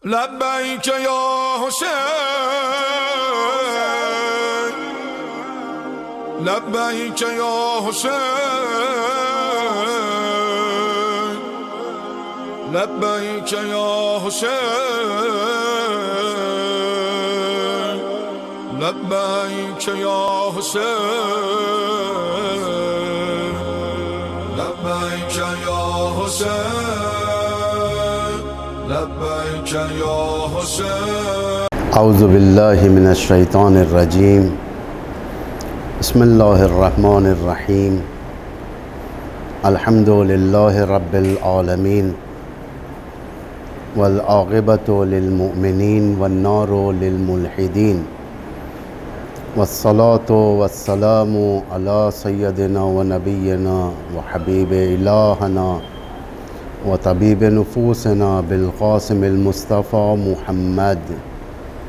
لبیک یا حسین، لبیک یا حسین، لبیک یا حسین، لبیک یا حسین، لبیک یا حسین، لبیک یا حسین۔ اعوذ باللہ من الشیطان الرجیم، بسم اللہ الرحمن الرحیم، الحمد للہ رب العالمین، والعاقبۃ للمؤمنین والنار للملحدین، والصلاة والسلام علی سیدنا ونبینا وحبیب الہنا وطبیب نفوسنا بالقاسم المصطفى محمد،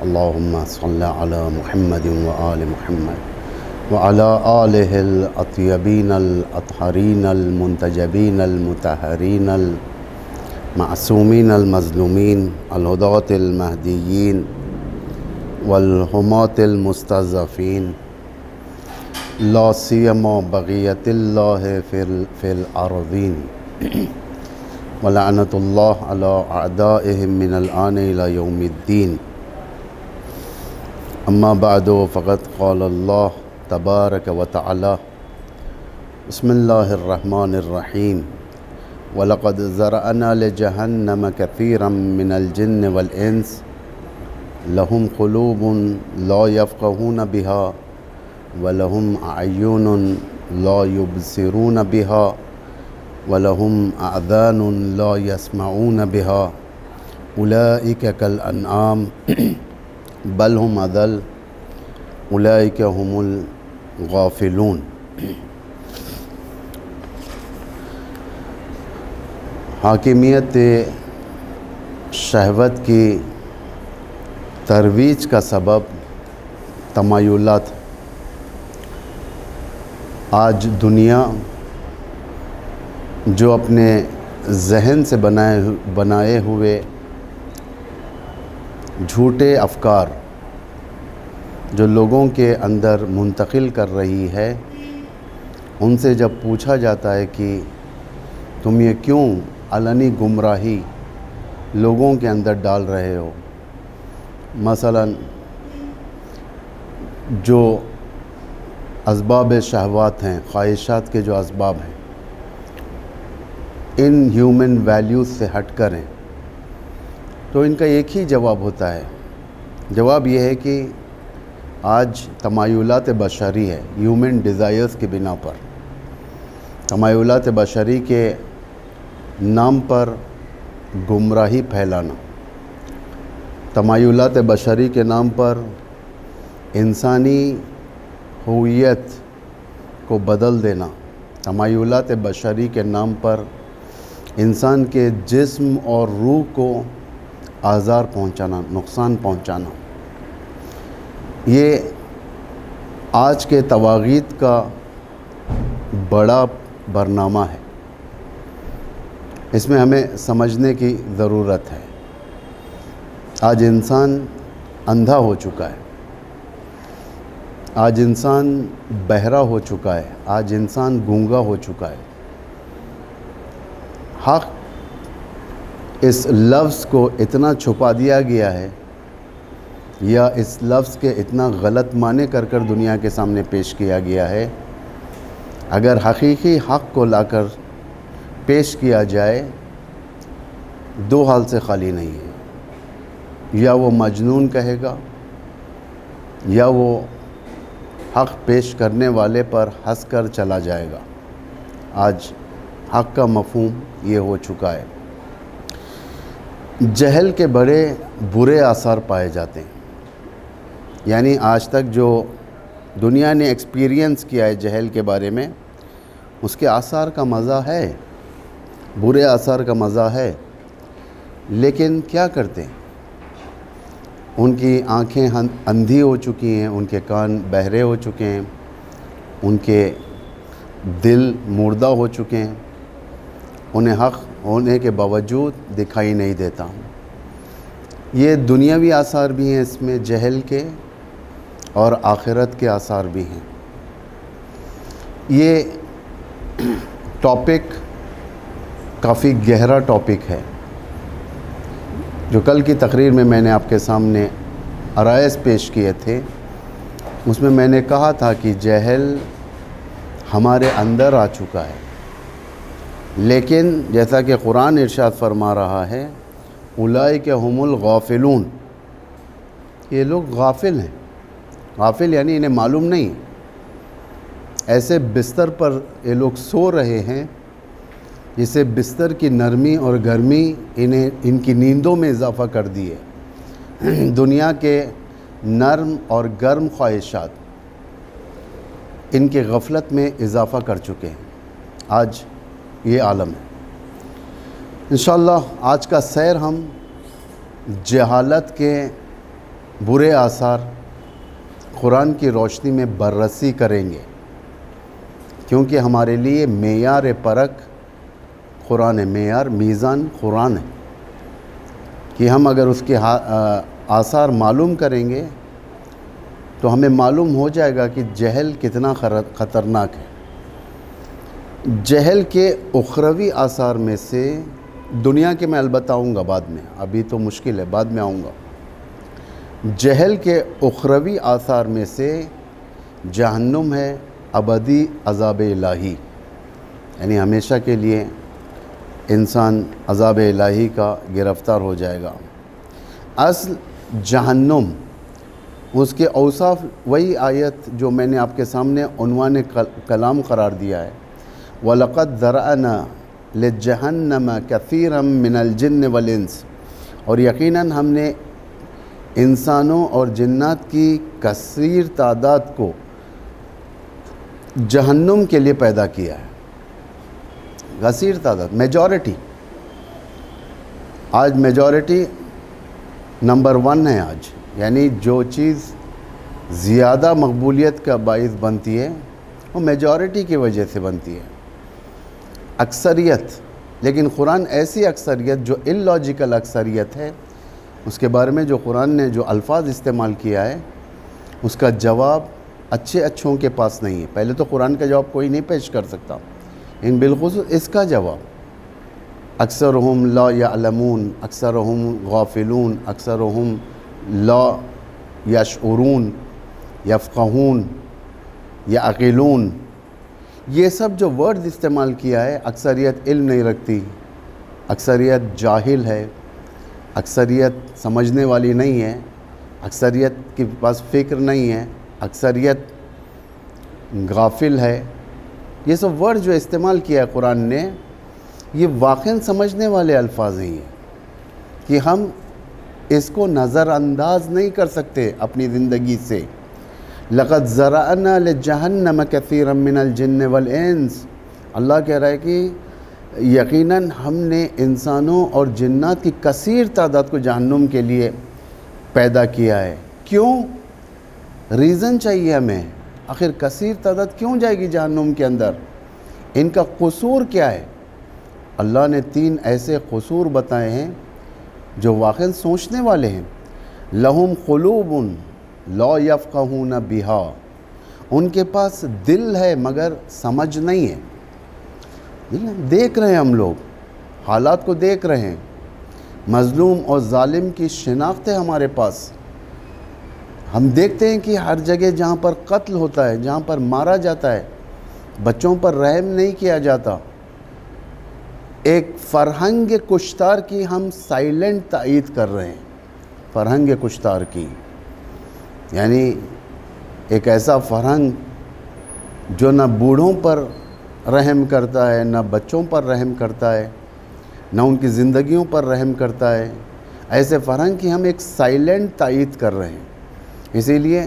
اللہم صل علی محمد وآل محمد وعلی آلہ الاطیبین الاطہرین المنتجبین المطہرین المعصومین المظلومین الہداة المہدیین والحماة المستضعفین، لا سیما بقیۃ اللہ فی الارضین، ولعنت اللہ علی اعدائہم من الآن الی یوم الدین۔ اما بعد فقد قال اللہ تبارک و تعالی، بسم اللہ الرحمن الرحیم، وَلَقَدْ ذَرَأْنَا لِجَهَنَّمَ كَثِيرًا مِنَ الْجِنِّ وَالْإِنسِ لَهُمْ قُلُوبٌ لَا يَفْقَهُونَ بِهَا وَلَهُمْ أَعْيُنٌ لَا يُبْصِرُونَ بِهَا وَلَهُمْ أَعْذَانٌ لَا يَسْمَعُونَ بِهَا أُولَئِكَ كَالْأَنْعَامِ بل هم اضل اولئک هم الغافلون۔ حاکمیت شہوت کی ترویج کا سبب تمایلات۔ آج دنیا جو اپنے ذہن سے بنائے ہوئے جھوٹے افکار جو لوگوں کے اندر منتقل کر رہی ہے، ان سے جب پوچھا جاتا ہے کہ تم یہ کیوں علنی گمراہی لوگوں کے اندر ڈال رہے ہو، مثلا جو اسباب شہوات ہیں، خواہشات کے جو اسباب ہیں، ان ہیومن ویلیوز سے ہٹ کر ہیں، تو ان کا ایک ہی جواب ہوتا ہے۔ جواب یہ ہے کہ آج تمایلات بشری ہے، ہیومن ڈیزائرز کی بنا پر، تمایلات بشری کے نام پر گمراہی پھیلانا، تمایلات بشری کے نام پر انسانی ہویت کو بدل دینا، تمایلات بشری کے نام پر انسان کے جسم اور روح کو آزار پہنچانا، نقصان پہنچانا، یہ آج کے طواغیت کا بڑا برنامہ ہے۔ اس میں ہمیں سمجھنے کی ضرورت ہے۔ آج انسان اندھا ہو چکا ہے، آج انسان بہرا ہو چکا ہے، آج انسان گونگا ہو چکا ہے۔ حق اس لفظ کو اتنا چھپا دیا گیا ہے، یا اس لفظ کے اتنا غلط معنی کر دنیا کے سامنے پیش کیا گیا ہے، اگر حقیقی حق کو لا کر پیش کیا جائے، دو حال سے خالی نہیں ہے، یا وہ مجنون کہے گا، یا وہ حق پیش کرنے والے پر ہنس کر چلا جائے گا۔ آج حق کا مفہوم یہ ہو چکا ہے۔ جہل کے بڑے برے آثار پائے جاتے ہیں، یعنی آج تک جو دنیا نے ایکسپیرینس کیا ہے جہل کے بارے میں، اس کے آثار کا مزہ ہے، برے آثار کا مزہ ہے، لیکن کیا کرتے ہیں؟ ان کی آنکھیں اندھی ہو چکی ہیں، ان کے کان بہرے ہو چکے ہیں، ان کے دل مردہ ہو چکے ہیں، انہیں حق ہونے کے باوجود دکھائی نہیں دیتا۔ یہ دنیاوی آثار بھی ہیں اس میں جہل کے، اور آخرت کے آثار بھی ہیں۔ یہ ٹاپک کافی گہرا ٹاپک ہے، جو کل کی تقریر میں نے آپ کے سامنے عرائض پیش کیے تھے۔ اس میں نے کہا تھا کہ جہل ہمارے اندر آ چکا ہے، لیکن جیسا کہ قرآن ارشاد فرما رہا ہے، اولئک هم الغافلون، یہ لوگ غافل ہیں۔ غافل یعنی انہیں معلوم نہیں، ایسے بستر پر یہ لوگ سو رہے ہیں جسے بستر کی نرمی اور گرمی ان کی نیندوں میں اضافہ کر دی ہے۔ دنیا کے نرم اور گرم خواہشات ان کے غفلت میں اضافہ کر چکے ہیں۔ آج یہ عالم ہے۔ انشاءاللہ آج کا سیر ہم جہالت کے برے آثار قرآن کی روشنی میں بررسی کریں گے، کیونکہ ہمارے لیے معیار پرکھ قرآن ہے، معیار میزان قرآن ہے، کہ ہم اگر اس کے آثار معلوم کریں گے تو ہمیں معلوم ہو جائے گا کہ جہل کتنا خطرناک ہے۔ جہل کے اخروی آثار میں سے دنیا کے میں البتہ آؤں گا بعد میں، ابھی تو مشکل ہے، بعد میں آؤں گا۔ جہل کے اخروی آثار میں سے جہنم ہے، ابدی عذاب الہی، یعنی ہمیشہ کے لیے انسان عذاب الہی کا گرفتار ہو جائے گا۔ اصل جہنم، اس کے اوصاف وہی آیت جو میں نے آپ کے سامنے عنوان کلام قرار دیا ہے، وَلَقَدْ ذَرَأْنَا لِجَهَنَّمَ كَثِيرًا مِنَ الْجِنِّ وَالْإِنسِ، اور یقیناً ہم نے انسانوں اور جنات کی کثیر تعداد کو جہنم کے لیے پیدا کیا ہے۔ کثیر تعداد، میجورٹی، آج میجورٹی نمبر 1 ہے آج، یعنی جو چیز زیادہ مقبولیت کا باعث بنتی ہے وہ میجورٹی کی وجہ سے بنتی ہے، اکثریت۔ لیکن قرآن ایسی اکثریت جو اللاجیکل اکثریت ہے، اس کے بارے میں جو قرآن نے جو الفاظ استعمال کیا ہے، اس کا جواب اچھوں کے پاس نہیں ہے۔ پہلے تو قرآن کا جواب کوئی نہیں پیش کر سکتا، ان بالخصوص اس کا جواب اکثرہم لا یعلمون، اکثرہم غافلون، اکثرہم لا یشعرون، یفقہون، یعقلون، یہ سب جو ورڈز استعمال کیا ہے، اکثریت علم نہیں رکھتی، اکثریت جاہل ہے، اکثریت سمجھنے والی نہیں ہے، اکثریت کے پاس فکر نہیں ہے، اکثریت غافل ہے، یہ سب ورڈ جو استعمال کیا ہے قرآن نے، یہ واقعاً سمجھنے والے الفاظ ہی ہیں کہ ہم اس کو نظر انداز نہیں کر سکتے اپنی زندگی سے۔ لَقَدْ ذَرَأْنَا لِجَهَنَّمَ كَثِيرًا مِنَ الْجِنِّ وَالْإِنسِ، اللہ کہہ رہا ہے کہ یقیناً ہم نے انسانوں اور جنات کی کثیر تعداد کو جہنم کے لیے پیدا کیا ہے۔ کیوں؟ ریزن چاہیے ہمیں، آخر کثیر تعداد کیوں جائے گی جہنم کے اندر؟ ان کا قصور کیا ہے؟ اللہ نے 3 ایسے قصور بتائے ہیں جو واقعاً سوچنے والے ہیں۔ لَهُمْ قُلُوبٌ لَا يَفْقَهُونَ بِهَا، ان کے پاس دل ہے مگر سمجھ نہیں ہے۔ دیکھ رہے ہیں ہم لوگ، حالات کو دیکھ رہے ہیں، مظلوم اور ظالم کی شناخت ہے ہمارے پاس۔ ہم دیکھتے ہیں کہ ہر جگہ جہاں پر قتل ہوتا ہے، جہاں پر مارا جاتا ہے، بچوں پر رحم نہیں کیا جاتا، ایک فرہنگ کشتار کی ہم سائلنٹ تائید کر رہے ہیں۔ فرہنگ کشتار کی یعنی ایک ایسا فرہنگ جو نہ بوڑھوں پر رحم کرتا ہے، نہ بچوں پر رحم کرتا ہے، نہ ان کی زندگیوں پر رحم کرتا ہے، ایسے فرہنگ کی ہم ایک سائلنٹ تائید کر رہے ہیں۔ اسی لیے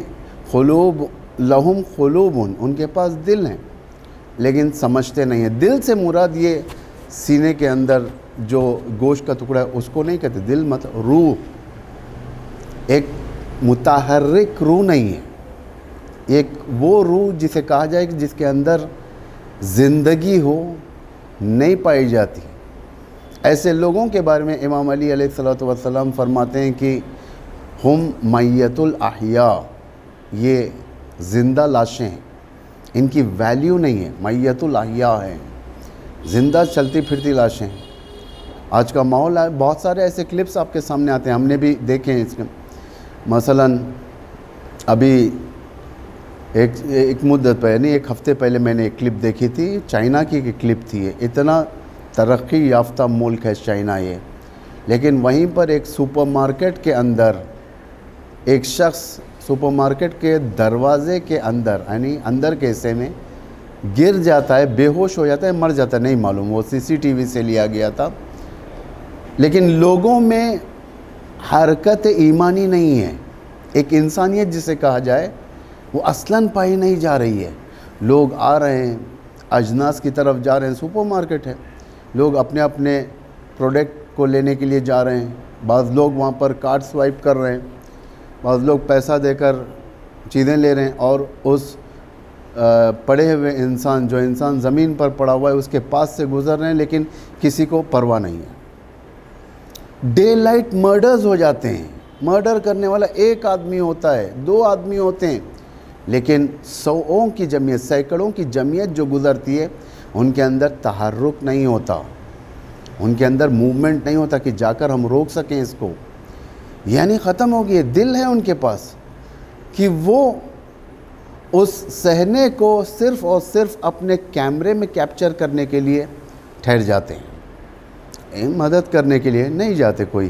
لہم قلوب، ان کے پاس دل ہیں لیکن سمجھتے نہیں ہیں۔ دل سے مراد یہ سینے کے اندر جو گوشت کا ٹکڑا ہے اس کو نہیں کہتے، دل مطلب روح، ایک متحرک روح نہیں ہے، ایک وہ روح جسے کہا جائے کہ جس کے اندر زندگی ہو، نہیں پائی جاتی۔ ایسے لوگوں کے بارے میں امام علی علیہ الصلوۃ والسلام فرماتے ہیں کہ ہم میت الاحیاء، یہ زندہ لاشیں ہیں، ان کی ویلیو نہیں ہے، میت الاحیاء ہیں، زندہ چلتی پھرتی لاشیں۔ آج کا ماحول ہے، بہت سارے ایسے کلپس آپ کے سامنے آتے ہیں، ہم نے بھی دیکھے ہیں اس کے۔ مثلا ابھی ایک مدت پہلے، نہیں ایک ہفتے پہلے میں نے ایک کلپ دیکھی تھی، چائنا کی کلپ تھی۔ اتنا ترقی یافتہ ملک ہے چائنا یہ، لیکن وہیں پر ایک سپر مارکیٹ کے اندر ایک شخص سپر مارکیٹ کے دروازے کے اندر، یعنی اندر کے حصے میں گر جاتا ہے، بے ہوش ہو جاتا ہے، مر جاتا ہے، نہیں معلوم، وہ CCTV سے لیا گیا تھا۔ لیکن لوگوں میں حرکت ایمانی نہیں ہے، ایک انسانیت جسے کہا جائے وہ اصلاً پائی نہیں جا رہی ہے۔ لوگ آ رہے ہیں، اجناس کی طرف جا رہے ہیں، سپر مارکیٹ ہے، لوگ اپنے اپنے پروڈکٹ کو لینے کے لیے جا رہے ہیں، بعض لوگ وہاں پر کارڈ سوائپ کر رہے ہیں، بعض لوگ پیسہ دے کر چیزیں لے رہے ہیں، اور اس پڑے ہوئے انسان، جو انسان زمین پر پڑا ہوا ہے، اس کے پاس سے گزر رہے ہیں، لیکن کسی کو پرواہ نہیں ہے۔ ڈے لائٹ مرڈرز ہو جاتے ہیں، مرڈر کرنے والا ایک آدمی ہوتا ہے، 2 آدمی ہوتے ہیں، لیکن سوؤں کی جمعیت، سینکڑوں کی جمعیت جو گزرتی ہے، ان کے اندر تحرک نہیں ہوتا، ان کے اندر موومنٹ نہیں ہوتا کہ جا کر ہم روک سکیں اس کو۔ یعنی ختم ہو گئی، دل ہے ان کے پاس کہ وہ اس صحنے کو صرف اور صرف اپنے کیمرے میں کیپچر کرنے کے لیے ٹھہر جاتے ہیں، مدد کرنے کے لیے نہیں جاتے کوئی۔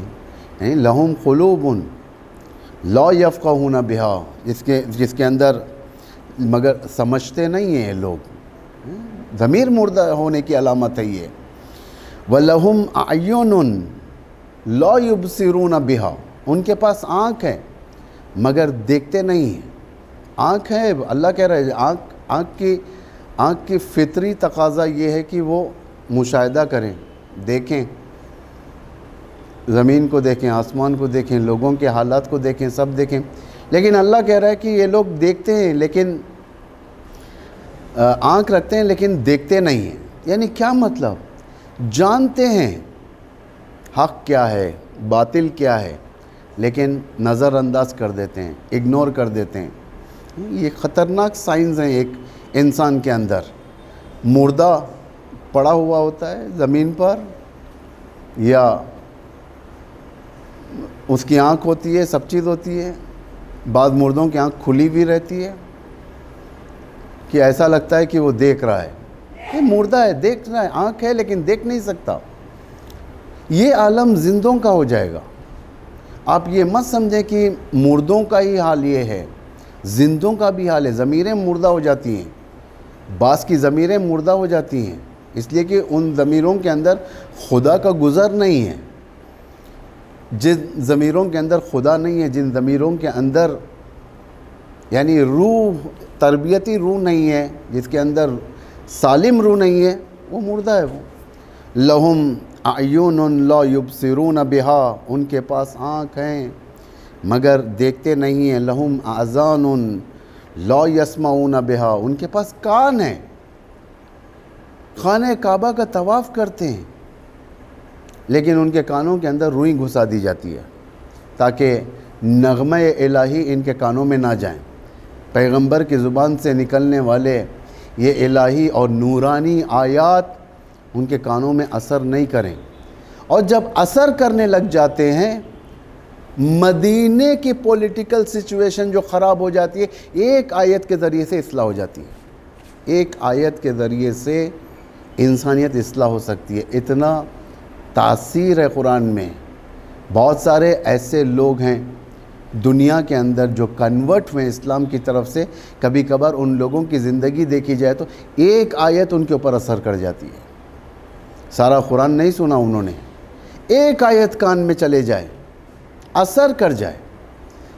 لہم قلوب لا یفقہون بہا، جس کے اندر مگر سمجھتے نہیں ہیں یہ لوگ، ضمیر مردہ ہونے کی علامت ہے یہ۔ وَلَهُمْ أَعْيُنٌ لَا يُبْصِرُونَ بِهَا، ان کے پاس آنکھ ہے مگر دیکھتے نہیں ہیں۔ آنکھ ہے، اللہ کہہ رہا ہے، آنکھ کی فطری تقاضا یہ ہے کہ وہ مشاہدہ کریں، دیکھیں، زمین کو دیکھیں، آسمان کو دیکھیں، لوگوں کے حالات کو دیکھیں، سب دیکھیں، لیکن اللہ کہہ رہا ہے کہ یہ لوگ دیکھتے ہیں، لیکن آنکھ رکھتے ہیں لیکن دیکھتے نہیں ہیں۔ یعنی کیا مطلب؟ جانتے ہیں حق کیا ہے، باطل کیا ہے، لیکن نظر انداز کر دیتے ہیں، اگنور کر دیتے ہیں۔ یہ خطرناک سائنز ہیں ایک انسان کے اندر۔ مردہ پڑا ہوا ہوتا ہے زمین پر، یا اس کی آنکھ ہوتی ہے، سب چیز ہوتی ہے، بعض مردوں کی آنکھ کھلی بھی رہتی ہے کہ ایسا لگتا ہے کہ وہ دیکھ رہا ہے، یہ مردہ ہے، دیکھ رہا ہے، آنکھ ہے لیکن دیکھ نہیں سکتا۔ یہ عالم زندوں کا ہو جائے گا۔ آپ یہ مت سمجھیں کہ مردوں کا ہی حال یہ ہے، زندوں کا بھی حال ہے، ضمیریں مردہ ہو جاتی ہیں، بعض کی ضمیریں مردہ ہو جاتی ہیں، اس لیے کہ ان ضمیروں کے اندر خدا کا گزر نہیں ہے۔ جن ضمیروں کے اندر خدا نہیں ہے، جن ضمیروں کے اندر یعنی روح، تربیتی روح نہیں ہے، جس کے اندر سالم روح نہیں ہے، وہ مردہ ہے۔ وہ لہم اعین لا یبصرون بہا، ان کے پاس آنکھ ہیں مگر دیکھتے نہیں ہیں۔ لہم اذان لا یسمعون بہا، ان کے پاس کان ہیں، خانہ کعبہ کا طواف کرتے ہیں، لیکن ان کے کانوں کے اندر روئی گھسا دی جاتی ہے تاکہ نغمہ الہی ان کے کانوں میں نہ جائیں، پیغمبر کی زبان سے نکلنے والے یہ الہی اور نورانی آیات ان کے کانوں میں اثر نہیں کریں۔ اور جب اثر کرنے لگ جاتے ہیں، مدینے کی پولیٹیکل سچویشن جو خراب ہو جاتی ہے، ایک آیت کے ذریعے سے اصلاح ہو جاتی ہے، ایک آیت کے ذریعے سے انسانیت اصلاح ہو سکتی ہے۔ اتنا تاثیر ہے قرآن میں۔ بہت سارے ایسے لوگ ہیں دنیا کے اندر جو کنورٹ ہوئے اسلام کی طرف سے، کبھی کبھار ان لوگوں کی زندگی دیکھی جائے تو ایک آیت ان کے اوپر اثر کر جاتی ہے۔ سارا قرآن نہیں سنا انہوں نے، ایک آیت کان میں چلے جائے، اثر کر جائے۔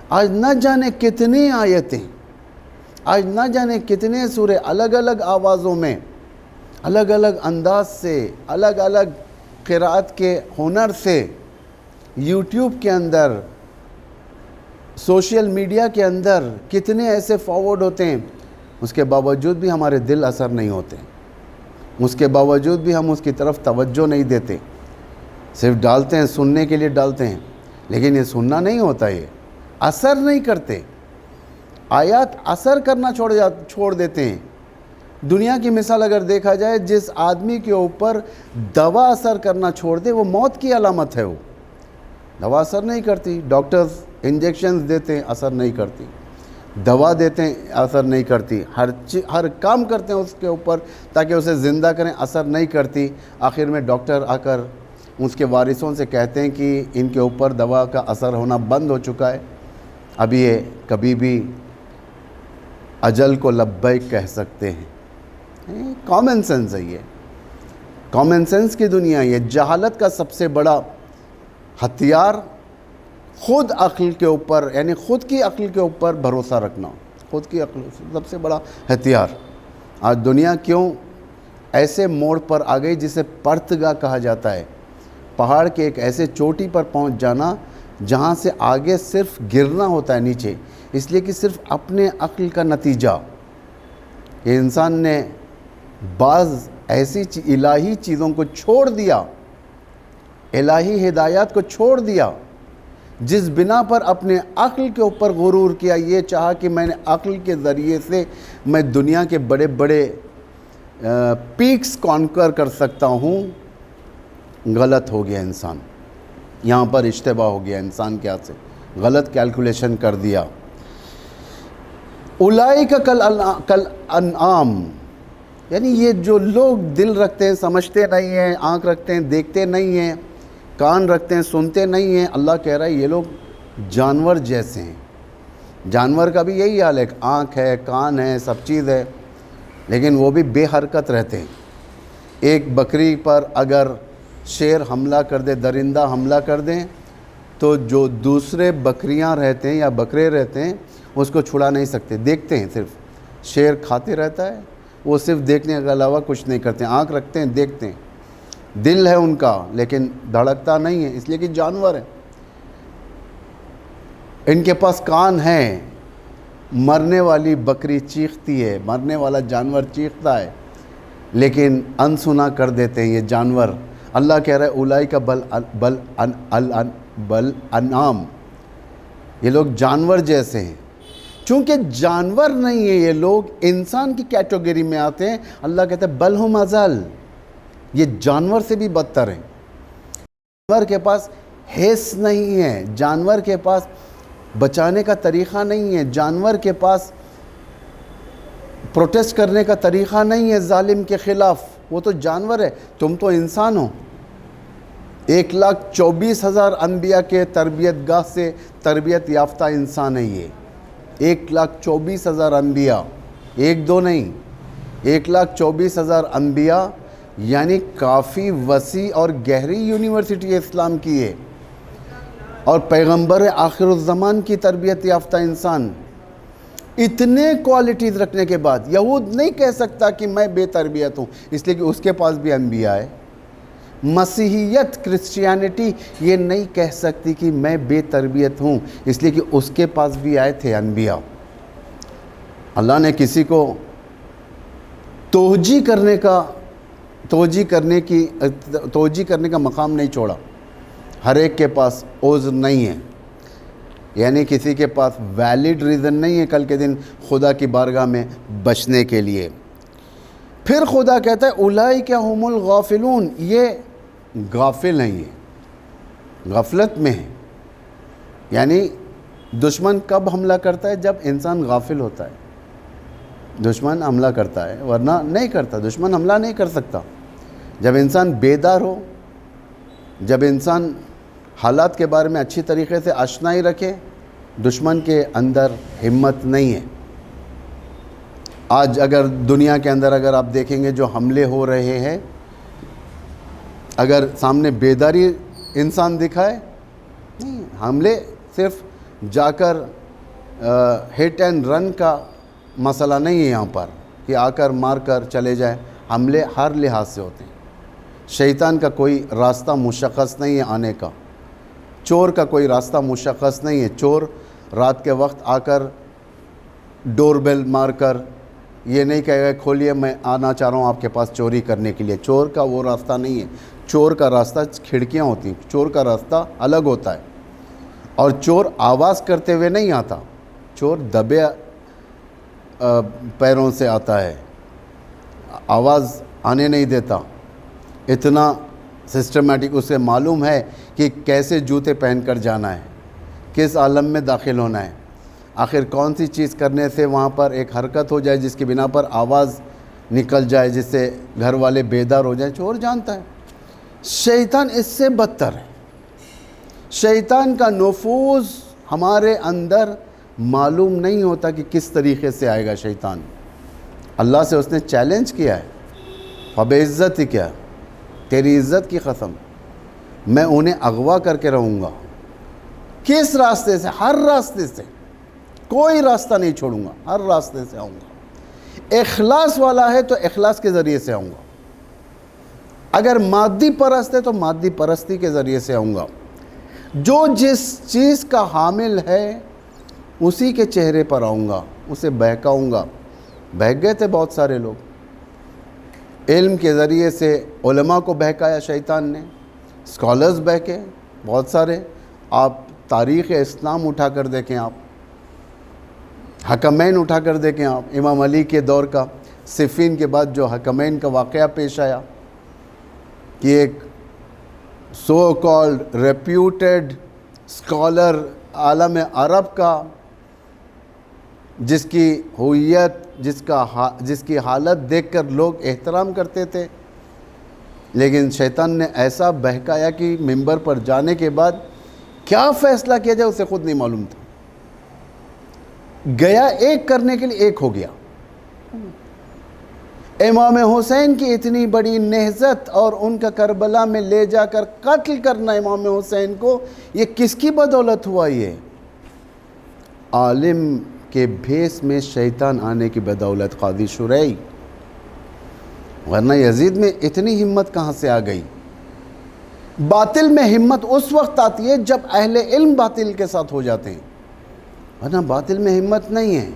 آج نہ جانے کتنی آیتیں، آج نہ جانے کتنے سورے الگ الگ آوازوں میں، الگ الگ انداز سے، الگ الگ قرأت کے ہنر سے، یوٹیوب کے اندر، سوشل میڈیا کے اندر کتنے ایسے فارورڈ ہوتے ہیں، اس کے باوجود بھی ہمارے دل اثر نہیں ہوتے، اس کے باوجود بھی ہم اس کی طرف توجہ نہیں دیتے۔ صرف ڈالتے ہیں، سننے کے لیے ڈالتے ہیں، لیکن یہ سننا نہیں ہوتا، یہ اثر نہیں کرتے۔ آیات اثر کرنا چھوڑ دیتے ہیں۔ دنیا کی مثال اگر دیکھا جائے، جس آدمی کے اوپر دوا اثر کرنا چھوڑ دے وہ موت کی علامت ہے۔ وہ دوا اثر نہیں کرتی، ڈاکٹرز انجیکشنز دیتے ہیں، اثر نہیں کرتی، دوا دیتے ہیں، اثر نہیں کرتی، ہر کام کرتے ہیں اس کے اوپر تاکہ اسے زندہ کریں، اثر نہیں کرتی۔ آخر میں ڈاکٹر آ کر اس کے وارثوں سے کہتے ہیں کہ ان کے اوپر دوا کا اثر ہونا بند ہو چکا ہے، اب یہ کبھی بھی اجل کو لبیک کہہ سکتے ہیں۔ کامن سینس ہے، یہ کامن سینس کی دنیا۔ یہ جہالت کا سب سے بڑا ہتھیار خود عقل کے اوپر، یعنی خود کی عقل کے اوپر بھروسہ رکھنا، خود کی عقل سب سے بڑا ہتھیار۔ آج دنیا کیوں ایسے موڑ پر آ گئی جسے پرتگاہ کہا جاتا ہے، پہاڑ کے ایک ایسے چوٹی پر پہنچ جانا جہاں سے آگے صرف گرنا ہوتا ہے نیچے، اس لیے کہ صرف اپنے عقل کا نتیجہ۔ یہ انسان نے بعض ایسی الہی چیزوں کو چھوڑ دیا، الہی ہدایات کو چھوڑ دیا، جس بنا پر اپنے عقل کے اوپر غرور کیا، یہ چاہا کہ میں نے عقل کے ذریعے سے میں دنیا کے بڑے بڑے پیکس کانکر کر سکتا ہوں۔ غلط ہو گیا انسان، یہاں پر اشتباہ ہو گیا انسان کے ہاتھ سے، غلط کیلکولیشن کر دیا۔ اولئک کل انعام، یعنی یہ جو لوگ دل رکھتے ہیں، سمجھتے نہیں ہیں، آنکھ رکھتے ہیں، دیکھتے نہیں ہیں، کان رکھتے ہیں، سنتے نہیں ہیں، اللہ کہہ رہا ہے یہ لوگ جانور جیسے ہیں۔ جانور کا بھی یہی حال ہے، آنکھ ہے، کان ہے، سب چیز ہے، لیکن وہ بھی بے حرکت رہتے ہیں۔ ایک بکری پر اگر شیر حملہ کر دے، درندہ حملہ کر دیں، تو جو دوسرے بکریاں رہتے ہیں یا بکرے رہتے ہیں اس کو چھڑا نہیں سکتے، دیکھتے ہیں صرف۔ شیر کھاتے رہتا ہے، وہ صرف دیکھنے کے علاوہ کچھ نہیں کرتے، آنکھ رکھتے ہیں، دیکھتے ہیں، دل ہے ان کا لیکن دھڑکتا نہیں ہے، اس لیے کہ جانور ہے۔ ان کے پاس کان ہے، مرنے والی بکری چیختی ہے، مرنے والا جانور چیختا ہے، لیکن انسنا کر دیتے ہیں یہ جانور۔ اللہ کہہ رہا ہے اولئک بل انعام، یہ لوگ جانور جیسے ہیں۔ چونکہ جانور نہیں ہیں یہ لوگ، انسان کی کیٹیگری میں آتے ہیں، اللہ کہتا ہے بل ہم اضل، یہ جانور سے بھی بدتر ہیں۔ جانور کے پاس حس نہیں ہے، جانور کے پاس بچانے کا طریقہ نہیں ہے، جانور کے پاس پروٹیسٹ کرنے کا طریقہ نہیں ہے ظالم کے خلاف، وہ تو جانور ہے، تم تو انسان ہو۔ 1,24,000 انبیاء کے تربیت گاہ سے تربیت یافتہ انسان ہے یہ۔ 1,24,000 انبیاء، ایک دو نہیں، 1,24,000 انبیاء، یعنی کافی وسیع اور گہری یونیورسٹی اسلام کی ہے، اور پیغمبر آخر الزمان کی تربیت یافتہ انسان۔ اتنے کوالٹیز رکھنے کے بعد یہود نہیں کہہ سکتا کہ میں بے تربیت ہوں، اس لیے کہ اس کے پاس بھی انبیاء ہے۔ مسیحیت، کرسچینٹی یہ نہیں کہہ سکتی کہ میں بے تربیت ہوں، اس لیے کہ اس کے پاس بھی آئے تھے انبیاء۔ اللہ نے کسی کو توجیہ کرنے کا مقام نہیں چھوڑا۔ ہر ایک کے پاس عذر نہیں ہے، یعنی کسی کے پاس ویلڈ ریزن نہیں ہے کل کے دن خدا کی بارگاہ میں بچنے کے لیے۔ پھر خدا کہتا ہے اولئک هم الغافلون، یہ غافل ہیں، یہ غفلت میں ہیں۔ یعنی دشمن کب حملہ کرتا ہے؟ جب انسان غافل ہوتا ہے، دشمن حملہ کرتا ہے، ورنہ نہیں کرتا، دشمن حملہ نہیں کر سکتا۔ جب انسان بیدار ہو، جب انسان حالات کے بارے میں اچھی طریقے سے آشنائی رکھے، دشمن کے اندر ہمت نہیں ہے۔ آج اگر دنیا کے اندر اگر آپ دیکھیں گے جو حملے ہو رہے ہیں، اگر سامنے بیداری انسان دکھائے، نہیں، حملے صرف جا کر ہٹ اینڈ رن کا مسئلہ نہیں ہے یہاں پر کہ آ کر مار کر چلے جائیں، حملے ہر لحاظ سے ہوتے ہیں۔ شیطان کا کوئی راستہ مشخص نہیں ہے آنے کا، چور کا کوئی راستہ مشخص نہیں ہے۔ چور رات کے وقت آ کر ڈور بیل مار کر یہ نہیں کہے گا کھولیے میں آنا چاہ رہا ہوں آپ کے پاس چوری کرنے کے لیے، چور کا وہ راستہ نہیں ہے۔ چور کا راستہ کھڑکیاں ہوتی ہیں، چور کا راستہ الگ ہوتا ہے، اور چور آواز کرتے ہوئے نہیں آتا، چور دبے پیروں سے آتا ہے، آواز آنے نہیں دیتا، اتنا سسٹمیٹک اسے معلوم ہے کہ کیسے جوتے پہن کر جانا ہے، کس عالم میں داخل ہونا ہے، آخر کون سی چیز کرنے سے وہاں پر ایک حرکت ہو جائے جس کی بنا پر آواز نکل جائے، جس سے گھر والے بیدار ہو جائیں، چور جانتا ہے۔ شیطان اس سے بدتر ہے، شیطان کا نفوذ ہمارے اندر معلوم نہیں ہوتا کہ کس طریقے سے آئے گا شیطان۔ اللہ سے اس نے چیلنج کیا ہے، فبعزت کیا، تیری عزت کی قسم میں انہیں اغوا کر کے رہوں گا۔ کس راستے سے؟ ہر راستے سے، کوئی راستہ نہیں چھوڑوں گا، ہر راستے سے آؤں گا۔ اخلاص والا ہے تو اخلاص کے ذریعے سے آؤں گا، اگر مادی پرست ہے تو مادی پرستی کے ذریعے سے آؤں گا۔ جو جس چیز کا حامل ہے اسی کے چہرے پر آؤں گا، اسے بہکاؤں گا۔ بہک گئے تھے بہت سارے لوگ، علم کے ذریعے سے علماء کو بہکایا شیطان نے، اسکالرز بہکے بہت سارے۔ آپ تاریخ اسلام اٹھا کر دیکھیں، آپ حکمین اٹھا کر دیکھیں، آپ امام علی کے دور کا صفین کے بعد جو حکمین کا واقعہ پیش آیا کہ ایک سو کالڈ ریپیوٹیڈ اسکالر عالم عرب کا، جس کی ہویت، جس کی حالت دیکھ کر لوگ احترام کرتے تھے، لیکن شیطان نے ایسا بہکایا کہ منبر پر جانے کے بعد کیا فیصلہ کیا جائے اسے خود نہیں معلوم تھا، گیا ایک کرنے کے لیے ایک ہو گیا۔ امام حسین کی اتنی بڑی نہضت اور ان کا کربلا میں لے جا کر قتل کرنا امام حسین کو، یہ کس کی بدولت ہوا؟ یہ عالم کے بھیس میں شیطان آنے کی بدولت، قاضی شریع۔ ورنہ یزید میں اتنی ہمت کہاں سے آ گئی؟ باطل میں ہمت اس وقت آتی ہے جب اہل علم باطل کے ساتھ ہو جاتے ہیں، ورنہ باطل میں ہمت نہیں ہے۔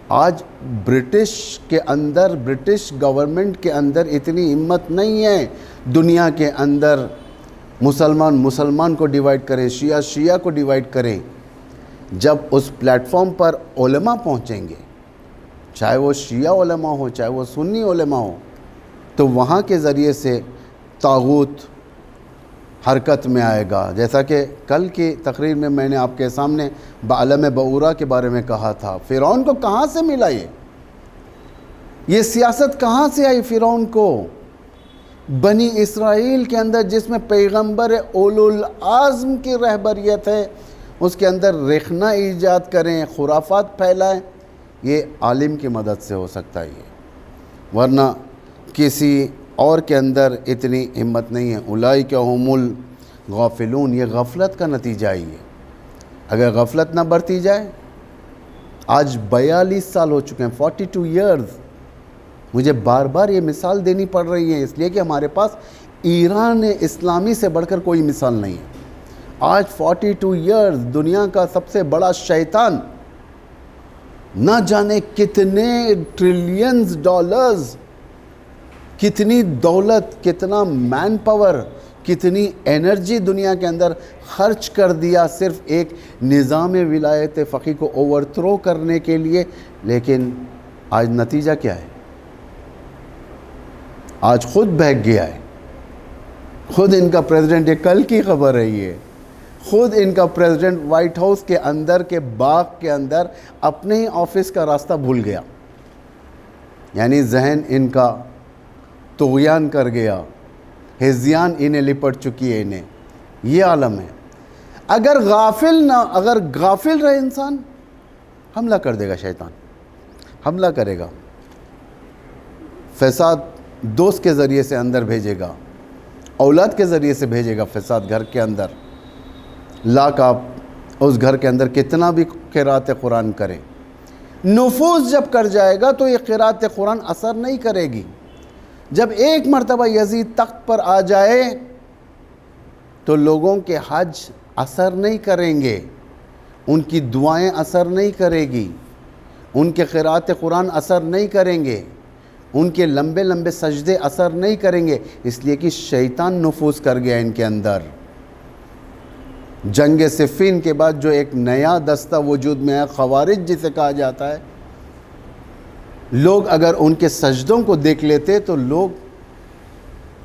آج برٹش کے اندر، برٹش گورنمنٹ کے اندر اتنی ہمت نہیں ہے دنیا کے اندر مسلمان کو ڈیوائیڈ کریں، شیعہ کو ڈیوائیڈ کریں۔ جب اس پلیٹ فارم پر علماء پہنچیں گے، چاہے وہ شیعہ علماء ہو چاہے وہ سنی علماء ہو، تو وہاں کے ذریعے سے طاغوت حرکت میں آئے گا۔ جیسا کہ کل کی تقریر میں میں نے آپ کے سامنے بعلم بعورہ کے بارے میں کہا تھا، فرعون کو کہاں سے ملا یہ سیاست کہاں سے آئی فرعون کو؟ بنی اسرائیل کے اندر جس میں پیغمبر اولو العزم کی رہبریت ہے، اس کے اندر رخنہ ایجاد کریں، خرافات پھیلائیں، یہ عالم کی مدد سے ہو سکتا ہے یہ، ورنہ کسی اور کے اندر اتنی ہمت نہیں ہے۔ اولئک هم الغافلون، یہ غفلت کا نتیجہ ہی ہے۔ اگر غفلت نہ برتی جائے، آج 42 سال ہو چکے ہیں، 42 ایئرز، مجھے بار بار یہ مثال دینی پڑ رہی ہے، اس لیے کہ ہمارے پاس ایران اسلامی سے بڑھ کر کوئی مثال نہیں ہے۔ آج 42 ایئرز دنیا کا سب سے بڑا شیطان، نہ جانے کتنے ٹریلینز ڈالرز، کتنی دولت، کتنا مین پاور، کتنی انرجی دنیا کے اندر خرچ کر دیا صرف ایک نظام ولایت فقیہ کو اوور تھرو کرنے کے لیے، لیکن آج نتیجہ کیا ہے؟ آج خود بہک گیا ہے، خود ان کا پریزیڈنٹ، یہ کل کی خبر ہے، یہ خود ان کا پریزیڈنٹ وائٹ ہاؤس کے اندر کے باغ کے اندر اپنے ہی آفس کا راستہ بھول گیا، یعنی ذہن ان کا طغیان کر گیا، ہذیان انہیں لپٹ چکی ہے انہیں، یہ عالم ہے۔ اگر غافل رہے انسان، حملہ کر دے گا شیطان، حملہ کرے گا، فساد دوست کے ذریعے سے اندر بھیجے گا، اولاد کے ذریعے سے بھیجے گا فساد گھر کے اندر۔ لاکھ آپ اس گھر کے اندر کتنا بھی قرأت قرآن کریں، نفوذ جب کر جائے گا تو یہ قرأت قرآن اثر نہیں کرے گی۔ جب ایک مرتبہ یزید تخت پر آ جائے تو لوگوں کے حج اثر نہیں کریں گے، ان کی دعائیں اثر نہیں کرے گی، ان کے قرأت قرآن اثر نہیں کریں گے، ان کے لمبے لمبے سجدے اثر نہیں کریں گے، اس لیے کہ شیطان نفوذ کر گیا ان کے اندر۔ جنگ صفین کے بعد جو ایک نیا دستہ وجود میں ہے، خوارج جسے کہا جاتا ہے، لوگ اگر ان کے سجدوں کو دیکھ لیتے تو لوگ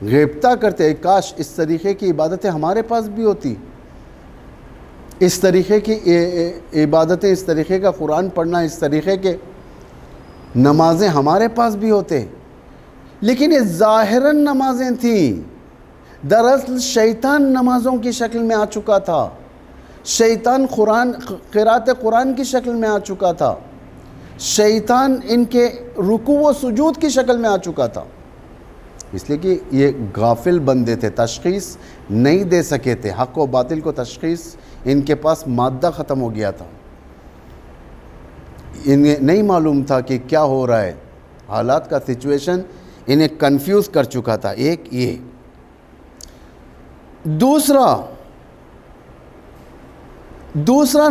غیبتہ کرتے، کاش اس طریقے کی عبادتیں ہمارے پاس بھی ہوتی، اس طریقے کی عبادتیں، اس طریقے کا قرآن پڑھنا، اس طریقے کے نمازیں ہمارے پاس بھی ہوتے۔ لیکن یہ ظاہراً نمازیں تھیں، دراصل شیطان نمازوں کی شکل میں آ چکا تھا، شیطان قرات قرآن کی شکل میں آ چکا تھا، شیطان ان کے رکوع و سجود کی شکل میں آ چکا تھا، اس لیے کہ یہ غافل بندے تھے، تشخیص نہیں دے سکے تھے، حق و باطل کو تشخیص ان کے پاس مادہ ختم ہو گیا تھا، انہیں نہیں معلوم تھا کہ کیا ہو رہا ہے، حالات کا سچویشن انہیں کنفیوز کر چکا تھا۔ ایک یہ، دوسرا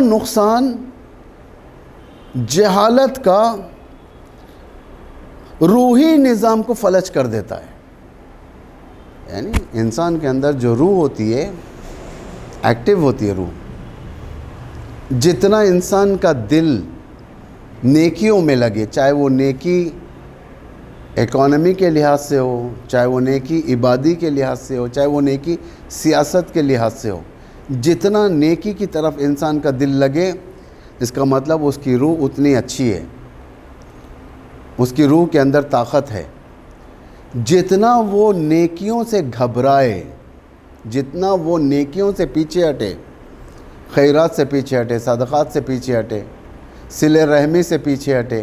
نقصان جہالت کا روحی نظام کو فلج کر دیتا ہے، یعنی انسان کے اندر جو روح ہوتی ہے، ایکٹیو ہوتی ہے روح، جتنا انسان کا دل نیکیوں میں لگے، چاہے وہ نیکی اکانومی کے لحاظ سے ہو، چاہے وہ نیکی عبادی کے لحاظ سے ہو، چاہے وہ نیکی سیاست کے لحاظ سے ہو، جتنا نیکی کی طرف انسان کا دل لگے، اس کا مطلب اس کی روح اتنی اچھی ہے، اس کی روح کے اندر طاقت ہے۔ جتنا وہ نیکیوں سے گھبرائے، جتنا وہ نیکیوں سے پیچھے ہٹے، خیرات سے پیچھے ہٹے، صدقات سے پیچھے ہٹے، صلہ رحمی سے پیچھے ہٹے،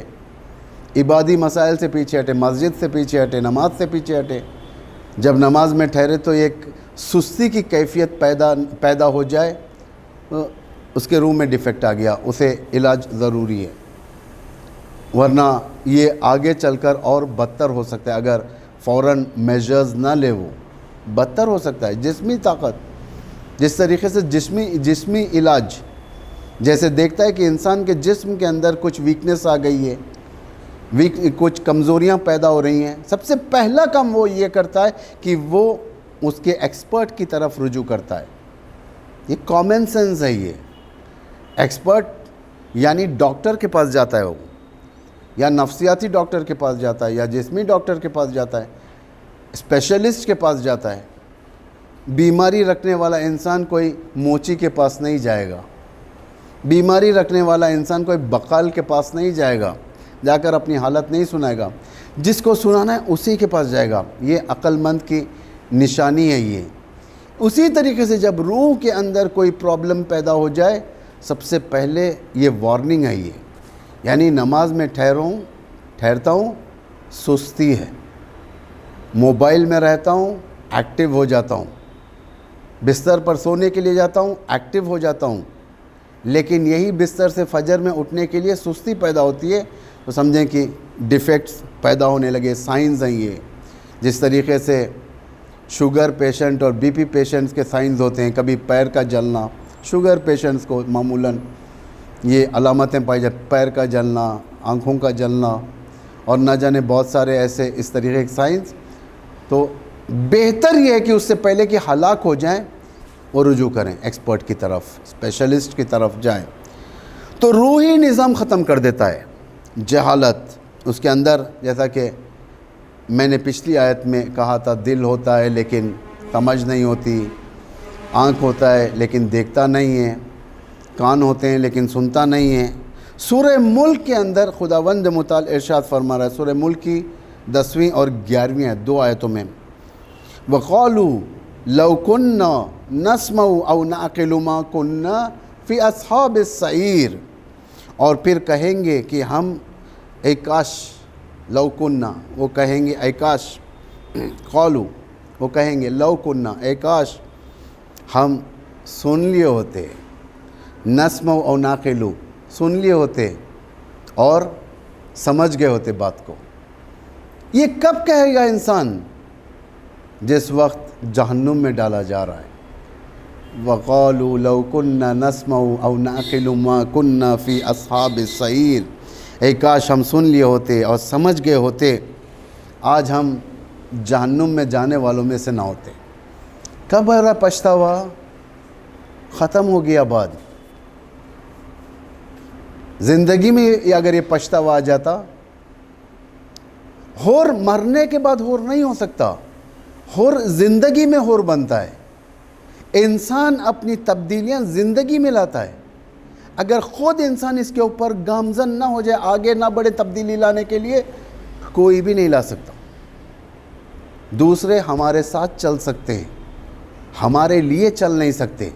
عبادی مسائل سے پیچھے ہٹے، مسجد سے پیچھے ہٹے، نماز سے پیچھے ہٹے، جب نماز میں ٹھہرے تو ایک سستی کی کیفیت پیدا ہو جائے، اس کے روح میں ڈیفیکٹ آ گیا، اسے علاج ضروری ہے، ورنہ یہ آگے چل کر اور بدتر ہو سکتا ہے، اگر فوراً میجرز نہ لے وہ بدتر ہو سکتا ہے۔ جسمی طاقت، جس طریقے سے جسمی علاج، جیسے دیکھتا ہے کہ انسان کے جسم کے اندر کچھ ویکنس آ گئی ہے، کچھ کمزوریاں پیدا ہو رہی ہیں، سب سے پہلا کام وہ یہ کرتا ہے کہ وہ اس کے ایکسپرٹ کی طرف رجوع کرتا ہے۔ یہ کامن سینس ہے، یہ ایکسپرٹ یعنی ڈاکٹر کے پاس جاتا ہے، وہ یا نفسیاتی ڈاکٹر کے پاس جاتا ہے، یا جسمی ڈاکٹر کے پاس جاتا ہے، اسپیشلسٹ کے پاس جاتا ہے۔ بیماری رکھنے والا انسان کوئی موچی کے پاس نہیں جائے گا، بیماری رکھنے والا انسان کوئی بقال کے پاس نہیں جائے گا، جا کر اپنی حالت نہیں سنائے گا، جس کو سنانا ہے اسی کے پاس جائے گا۔ یہ عقل مند کی نشانی ہے۔ یہ اسی طریقے سے جب روح کے اندر کوئی پرابلم پیدا ہو جائے، سب سے پہلے یہ وارننگ ہے، یہ یعنی نماز میں ٹھہرتا ہوں سستی ہے، موبائل میں رہتا ہوں ایکٹیو ہو جاتا ہوں، بستر پر سونے کے لیے جاتا ہوں ایکٹیو ہو جاتا ہوں، لیکن یہی بستر سے فجر میں اٹھنے کے لیے سستی پیدا ہوتی ہے، تو سمجھیں کہ ڈیفیکٹس پیدا ہونے لگے، سائنز ہیں یہ۔ جس طریقے سے شوگر پیشنٹ اور بی پی پیشنٹس کے سائنز ہوتے ہیں، کبھی پیر کا جلنا، شوگر پیشنٹس کو معمولاً یہ علامتیں پائی جاتی، پیر کا جلنا، آنکھوں کا جلنا، اور نہ جانے بہت سارے ایسے اس طریقے کے سائنز۔ تو بہتر یہ ہے کہ اس سے پہلے کہ ہلاک ہو جائیں وہ رجوع کریں، ایکسپرٹ کی طرف، اسپیشلسٹ کی طرف جائیں۔ تو روحی نظام ختم کر دیتا ہے جہالت اس کے اندر، جیسا کہ میں نے پچھلی آیت میں کہا تھا، دل ہوتا ہے لیکن سمجھ نہیں ہوتی، آنکھ ہوتا ہے لیکن دیکھتا نہیں ہے، کان ہوتے ہیں لیکن سنتا نہیں ہے۔ سورہ ملک کے اندر خداوند متعال ارشاد فرما رہا ہے، سورہ ملک کی 10ویں اور 11ویں آیت، 2 آیتوں میں، وَقَالُوا لَوْ كُنَّا نَسْمَعُ أَوْ نَعْقِلُ مَا كُنَّا فِي أَصْحَابِ السَّعِيرِ، اور پھر کہیں گے کہ ہم اے کاش، لو کننا وہ کہیں گے اے کاش، قالو وہ کہیں گے لو کننا اے کاش ہم سن لیے ہوتے، نسمع او ناقلو سن لیے ہوتے اور سمجھ گئے ہوتے بات کو۔ یہ کب کہے گا انسان؟ جس وقت جہنم میں ڈالا جا رہا ہے۔ وَقَالُوا لَوْ كُنَّا نَسْمَعُ أَوْ نَعْقِلُ مَا كُنَّا فِي أَصْحَابِ السَّعِيرِ، اے کاش ہم سن لیے ہوتے اور سمجھ گئے ہوتے آج ہم جہنم میں جانے والوں میں سے نہ ہوتے۔ کب ہمارا پچھتاوا ختم ہو گیا بعد زندگی میں اگر یہ پچھتاوا آ جاتا، ہور مرنے کے بعد ہور نہیں ہو سکتا، ہور زندگی میں ہور بنتا ہے۔ انسان اپنی تبدیلیاں زندگی میں لاتا ہے۔ اگر خود انسان اس کے اوپر گامزن نہ ہو جائے، آگے نہ بڑھے تبدیلی لانے کے لیے، کوئی بھی نہیں لا سکتا۔ دوسرے ہمارے ساتھ چل سکتے ہیں، ہمارے لیے چل نہیں سکتے۔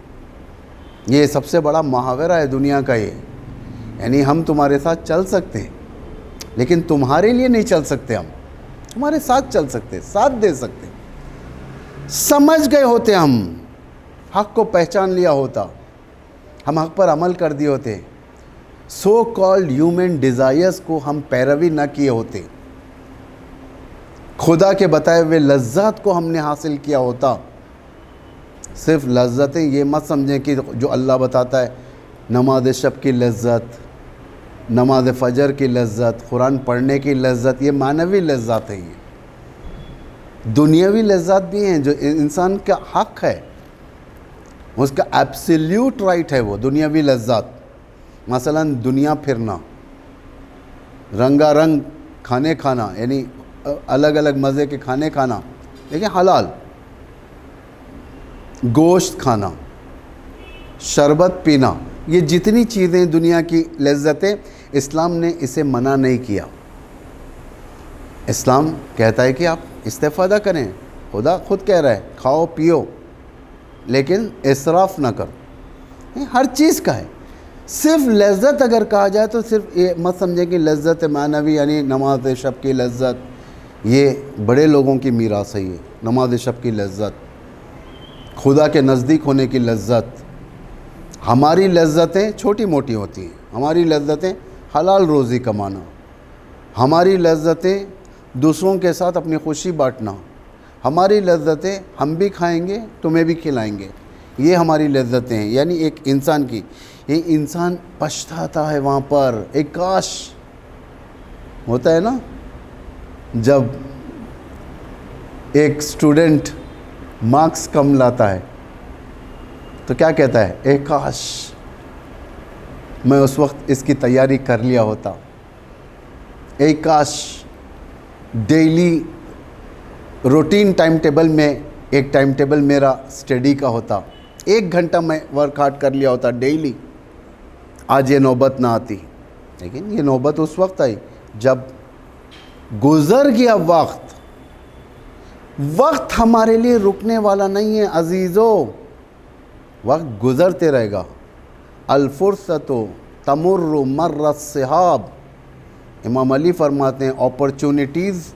یہ سب سے بڑا محاورہ ہے دنیا کا، یہ یعنی ہم تمہارے ساتھ چل سکتے ہیں لیکن تمہارے لیے نہیں چل سکتے، ہم تمہارے ساتھ چل سکتے، ساتھ دے سکتے۔ سمجھ گئے ہوتے، ہم حق کو پہچان لیا ہوتا، ہم حق پر عمل کر دیے ہوتے، سو کالڈ ہیومن ڈیزائرز کو ہم پیروی نہ کیے ہوتے، خدا کے بتائے ہوئے لذات کو ہم نے حاصل کیا ہوتا۔ صرف لذتیں یہ مت سمجھیں کہ جو اللہ بتاتا ہے، نماز شب کی لذت، نماز فجر کی لذت، قرآن پڑھنے کی لذت، یہ معنوی لذات ہے، یہ دنیاوی لذات بھی ہیں جو انسان کا حق ہے، اس کا ایبسلیوٹ رائٹ ہے وہ دنیاوی لذات۔ مثلا دنیا پھرنا، رنگا رنگ کھانے کھانا، یعنی الگ الگ مزے کے کھانے کھانا، لیکن حلال، گوشت کھانا، شربت پینا، یہ جتنی چیزیں دنیا کی لذتیں، اسلام نے اسے منع نہیں کیا۔ اسلام کہتا ہے کہ آپ استفادہ کریں، خدا خود کہہ رہا ہے کھاؤ پیو لیکن اسراف نہ کرو۔ ہر چیز کا ہے، صرف لذت اگر کہا جائے تو صرف یہ مت سمجھیں کہ لذت معنوی یعنی نماز شب کی لذت، یہ بڑے لوگوں کی میراث ہے۔ یہ نماز شب کی لذت، خدا کے نزدیک ہونے کی لذت۔ ہماری لذتیں چھوٹی موٹی ہوتی ہیں، ہماری لذتیں حلال روزی کمانا، ہماری لذتیں دوسروں کے ساتھ اپنی خوشی بانٹنا، ہماری لذتیں ہم بھی کھائیں گے تمہیں بھی کھلائیں گے، یہ ہماری لذتیں ہیں۔ یعنی ایک انسان کی، یہ انسان پچھتاتا ہے وہاں پر، ایک کاش ہوتا ہے نا، جب ایک اسٹوڈنٹ مارکس کم لاتا ہے تو کیا کہتا ہے، اے کاش میں اس وقت اس کی تیاری کر لیا ہوتا، اے کاش ڈیلی روٹین ٹائم ٹیبل میں ایک ٹائم ٹیبل میرا اسٹڈی کا ہوتا، 1 گھنٹہ میں ورک ہارڈ کر لیا ہوتا ڈیلی، آج یہ نوبت نہ آتی۔ لیکن یہ نوبت اس وقت آئی جب گزر گیا وقت۔ وقت ہمارے لیے رکنے والا نہیں ہے عزیزو، وقت گزرتے رہے گا۔ الفرصت تمر مر السحاب، امام علی فرماتے ہیں اپرچونٹیز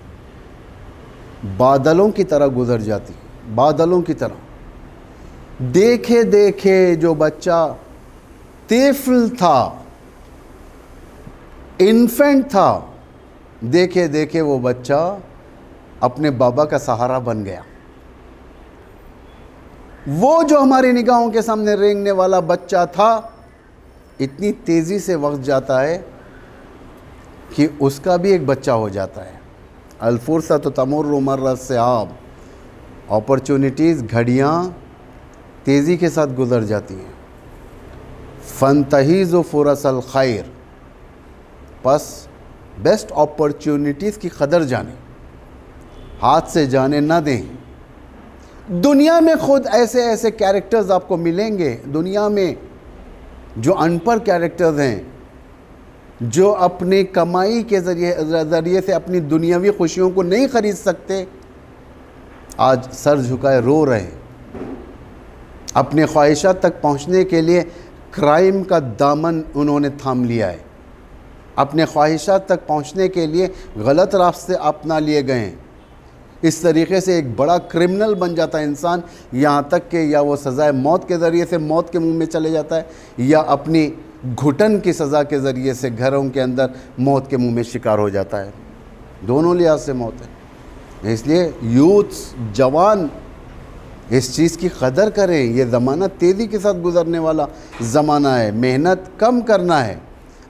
بادلوں کی طرح گزر جاتی، بادلوں کی طرح۔ دیکھے دیکھے جو بچہ طفل تھا، انفینٹ تھا، دیکھے دیکھے وہ بچہ اپنے بابا کا سہارا بن گیا۔ وہ جو ہماری نگاہوں کے سامنے رینگنے والا بچہ تھا، اتنی تیزی سے وقت جاتا ہے کہ اس کا بھی ایک بچہ ہو جاتا ہے۔ الفرصت تمر مر السحاب، اپرچونٹیز، گھڑیاں تیزی کے ساتھ گزر جاتی ہیں۔ فانتہیز فرص الخیر، پس بیسٹ اپرچونٹیز کی قدر جانیں، ہاتھ سے جانے نہ دیں۔ دنیا میں خود ایسے ایسے کیریکٹرز آپ کو ملیں گے، دنیا میں جو ان پڑھ کیریکٹرز ہیں، جو اپنی کمائی کے ذریعے سے اپنی دنیاوی خوشیوں کو نہیں خرید سکتے، آج سر جھکائے رو رہے ہیں۔ اپنے خواہشات تک پہنچنے کے لیے کرائم کا دامن انہوں نے تھام لیا ہے، اپنے خواہشات تک پہنچنے کے لیے غلط راستے اپنا لیے گئے ہیں۔ اس طریقے سے ایک بڑا کرمنل بن جاتا ہے انسان، یہاں تک کہ یا وہ سزائے موت کے ذریعے سے موت کے منہ میں چلے جاتا ہے، یا اپنی گھٹن کی سزا کے ذریعے سے گھروں کے اندر موت کے منہ میں شکار ہو جاتا ہے۔ دونوں لحاظ سے موت ہے۔ اس لیے یوتھس، جوان، اس چیز کی قدر کریں۔ یہ زمانہ تیزی کے ساتھ گزرنے والا زمانہ ہے، محنت کم کرنا ہے۔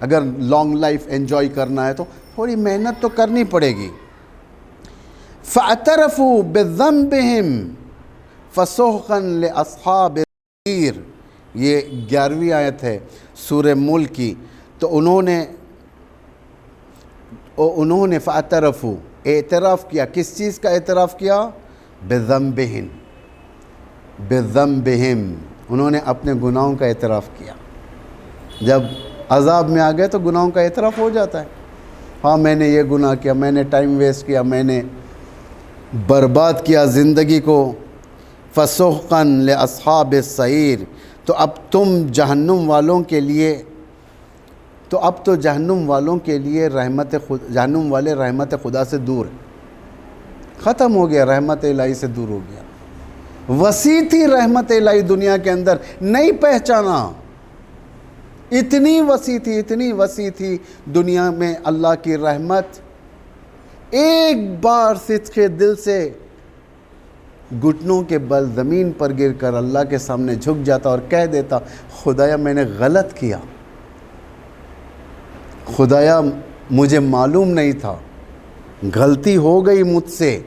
اگر لانگ لائف انجوائے کرنا ہے تو تھوڑی محنت تو کرنی پڑے گی۔ فَاعْتَرَفُوا بِذَنبِهِمْ فَسُحْقًا لِأَصْحَابِ السَّعِيرِ، یہ 11ویں آیت ہے سورہ ملک کی۔ تو انہوں نے فَاعْتَرَفُوا، اعتراف کیا، کس چیز کا اعتراف کیا؟ بِذَنبِهِمْ، انہوں نے اپنے گناہوں کا اعتراف کیا۔ جب عذاب میں آ گئے تو گناہوں کا اعتراف ہو جاتا ہے، ہاں میں نے یہ گناہ کیا، میں نے ٹائم ویسٹ کیا، میں نے برباد کیا زندگی کو۔ فَسُحْقًا لِأَصْحَابِ السَّعِيرِ، تو اب تم جہنم والوں کے لیے، تو اب تو جہنم والوں کے لیے جہنم والے رحمت خدا سے دور ہیں، ختم ہو گیا، رحمت الہی سے دور ہو گیا۔ وسیع تھی رحمت الہی دنیا کے اندر، نہیں پہچانا، اتنی وسیع تھی دنیا میں اللہ کی رحمت۔ ایک بار صدق دل سے گھٹنوں کے بل زمین پر گر کر اللہ کے سامنے جھک جاتا اور کہہ دیتا، خدایا میں نے غلط کیا، خدایا مجھے معلوم نہیں تھا، غلطی ہو گئی مجھ سے،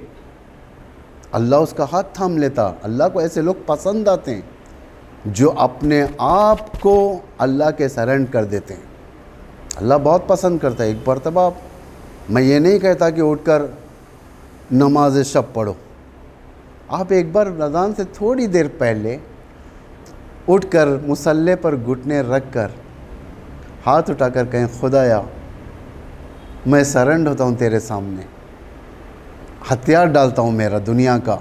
اللہ اس کا ہاتھ تھام لیتا۔ اللہ کو ایسے لوگ پسند آتے ہیں جو اپنے آپ کو اللہ کے سرنڈر کر دیتے ہیں، اللہ بہت پسند کرتا ہے۔ ایک مرتبہ میں یہ نہیں کہتا کہ اٹھ کر نماز شب پڑھو، آپ ایک بار اذان سے تھوڑی دیر پہلے اٹھ کر مصلی پر گھٹنے رکھ کر ہاتھ اٹھا کر کہیں، خدایا میں سرنڈر ہوتا ہوں تیرے سامنے، ہتھیار ڈالتا ہوں میرا دنیا کا،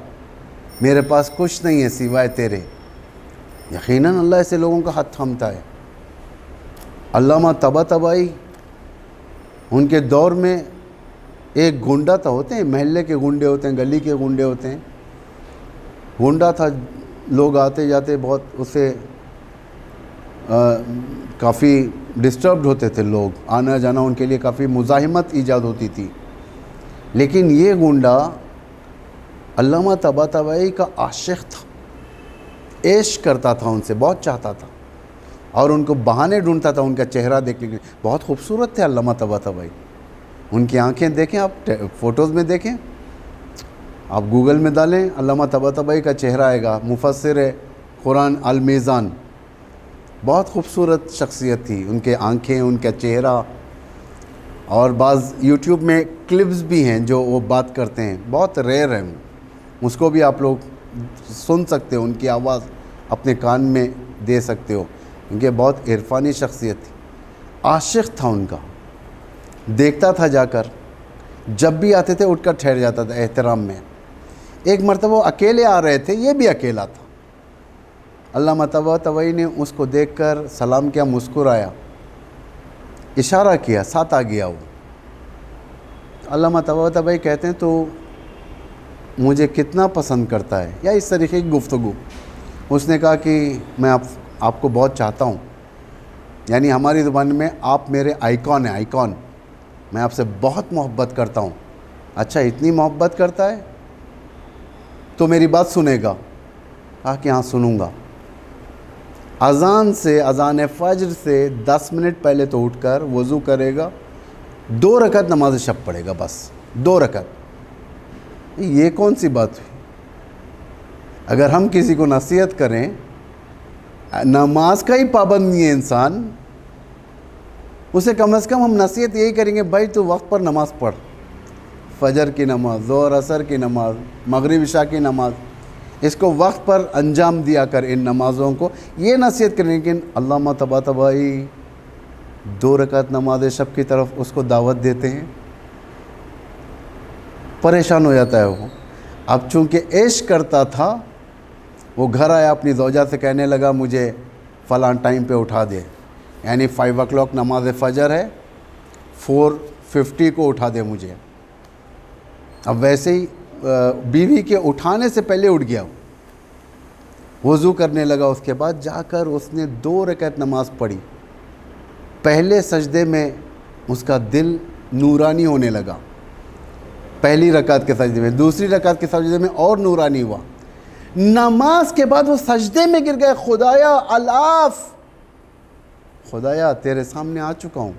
میرے پاس کچھ نہیں ہے سوائے تیرے، یقیناً اللہ ایسے لوگوں کا ہاتھ تھامتا ہے۔ علامہ طباطبائی، ان کے دور میں ایک گنڈا تھا، ہوتے ہیں محلے کے گنڈے ہوتے ہیں، گلی کے گنڈے ہوتے ہیں، گنڈا تھا، لوگ آتے جاتے بہت اسے کافی ڈسٹربڈ ہوتے تھے، لوگ آنا جانا ان کے لیے کافی مزاحمت ایجاد ہوتی تھی، لیکن یہ گنڈا علامہ طباطبائی کا عاشق تھا، عشق کرتا تھا ان سے، بہت چاہتا تھا، اور ان کو بہانے ڈھونڈتا تھا ان کا چہرہ دیکھنے کے لیے۔ بہت خوبصورت تھے علامہ طباطبائی، ان کی آنکھیں دیکھیں آپ، فوٹوز میں دیکھیں، آپ گوگل میں ڈالیں علامہ طباطبائی کا چہرہ آئے گا، مفسر قرآن المیزان، بہت خوبصورت شخصیت تھی، ان کے آنکھیں، ان کا چہرہ، اور بعض یوٹیوب میں کلپس بھی ہیں جو وہ بات کرتے ہیں، بہت ریئر ہیں، اس کو بھی آپ لوگ سن سکتے ہو، ان کی آواز اپنے کان میں دے سکتے ہو، کیونکہ بہت عرفانی شخصیت تھی، عاشق تھا ان کا، دیکھتا تھا جا کر، جب بھی آتے تھے اٹھ کر ٹھہر جاتا تھا احترام میں۔ ایک مرتبہ وہ اکیلے آ رہے تھے، یہ بھی اکیلا تھا، علامہ طباطبائی نے اس کو دیکھ کر سلام کیا، مسکرایا، اشارہ کیا، ساتھ آ گیا وہ۔ علامہ طباطبائی کہتے ہیں تو مجھے کتنا پسند کرتا ہے، یا اس طریقے کی گفتگو۔ اس نے کہا کہ میں آپ کو بہت چاہتا ہوں، یعنی ہماری زبان میں آپ میرے آئیکن ہیں، آئیکن، میں آپ سے بہت محبت کرتا ہوں۔ اچھا اتنی محبت کرتا ہے تو میری بات سنے گا؟ کہا کہ ہاں سنوں گا۔ اذان فجر سے 10 منٹ پہلے تو اٹھ کر وضو کرے گا، 2 رکعت نماز شب پڑھے گا، بس 2 رکعت۔ یہ کون سی بات ہوئی؟ اگر ہم کسی کو نصیحت کریں، نماز کا ہی پابند نہیں ہے انسان، اسے کم از کم ہم نصیحت یہی کریں گے، بھائی تو وقت پر نماز پڑھ، فجر کی نماز، ظہر عصر کی نماز، مغرب عشاء کی نماز، اس کو وقت پر انجام دیا کر ان نمازوں کو، یہ نصیحت کریں۔ لیکن علامہ طباطبائی 2 رکعت نماز شب کی طرف اس کو دعوت دیتے ہیں، پریشان ہو جاتا ہے وہ۔ اب چونکہ عشق کرتا تھا، وہ گھر آیا، اپنی زوجہ سے کہنے لگا مجھے فلاں ٹائم پہ اٹھا دے، یعنی 5 o'clock نماز فجر ہے، 4:50 کو اٹھا دے مجھے۔ اب ویسے ہی بیوی کے اٹھانے سے پہلے اٹھ گیا، وضو کرنے لگا، اس کے بعد جا کر اس نے 2 رکعت نماز پڑھی۔ پہلے سجدے میں اس کا دل نورانی ہونے لگا، پہلی رکعت کے سجدے میں، دوسری رکعت کے سجدے میں اور نورانی ہوا۔ نماز کے بعد وہ سجدے میں گر گئے، خدایا الاف، خدایا تیرے سامنے آ چکا ہوں،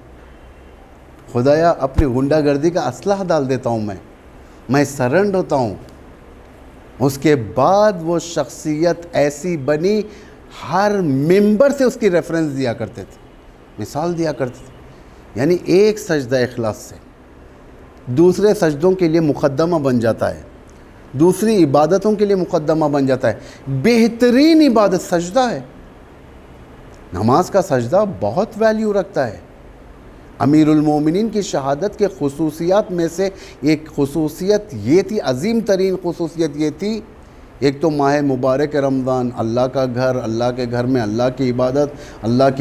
خدایا اپنی غنڈہ گردی کا اسلحہ ڈال دیتا ہوں میں، میں سرنڈر ہوتا ہوں، اس کے بعد وہ شخصیت ایسی بنی، ہر ممبر سے اس کی ریفرنس دیا کرتے تھے، مثال دیا کرتے تھے. یعنی ایک سجدہ اخلاص سے دوسرے سجدوں کے لیے مقدمہ بن جاتا ہے، دوسری عبادتوں کے لیے مقدمہ بن جاتا ہے. بہترین عبادت سجدہ ہے. نماز کا سجدہ بہت ویلیو رکھتا ہے. امیر المومنین کی شہادت کے خصوصیات میں سے ایک خصوصیت یہ تھی، عظیم ترین خصوصیت یہ تھی، ایک تو ماہ مبارک رمضان، اللہ کا گھر، اللہ کے گھر میں اللہ کی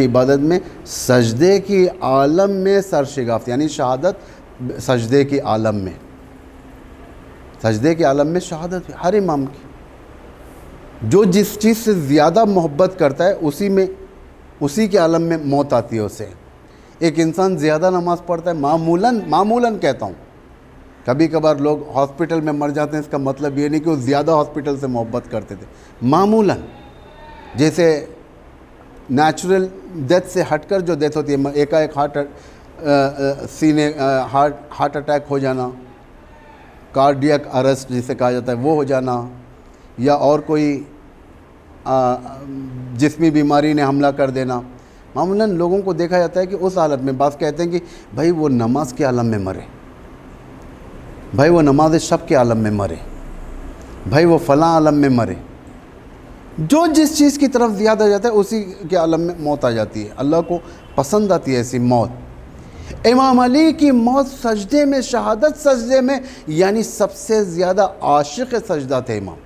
عبادت میں سجدے کی عالم میں سرشگافت، یعنی شہادت سجدے کی عالم میں، سجدے کے عالم میں شہادت ہر امام کی. جو جس چیز سے زیادہ محبت کرتا ہے اسی کے عالم میں موت آتی ہے اسے. ایک انسان زیادہ نماز پڑھتا ہے، معمولاً کہتا ہوں، کبھی کبھار لوگ ہاسپٹل میں مر جاتے ہیں، اس کا مطلب یہ نہیں کہ وہ زیادہ ہاسپٹل سے محبت کرتے تھے. معمولاً جیسے نیچرل ڈیتھ سے ہٹ کر جو ڈیتھ ہوتی ہے، ایک ہارٹ اٹیک ہو جانا، کارڈیاک ارسٹ جسے کہا جاتا ہے وہ ہو جانا، یا اور کوئی جسمی بیماری نے حملہ کر دینا، معمولاً لوگوں کو دیکھا جاتا ہے کہ اس حالت میں بعض کہتے ہیں کہ بھائی وہ نماز کے عالم میں مرے، بھائی وہ نماز شب کے عالم میں مرے، بھائی وہ فلاں عالم میں مرے. جو جس چیز کی طرف زیادہ ہو جاتا ہے اسی کے عالم میں موت آ جاتی ہے. اللہ کو پسند آتی ہے ایسی موت. امام علی کی موت سجدے میں، شہادت سجدے میں، یعنی سب سے زیادہ عاشق سجدہ تھے امام.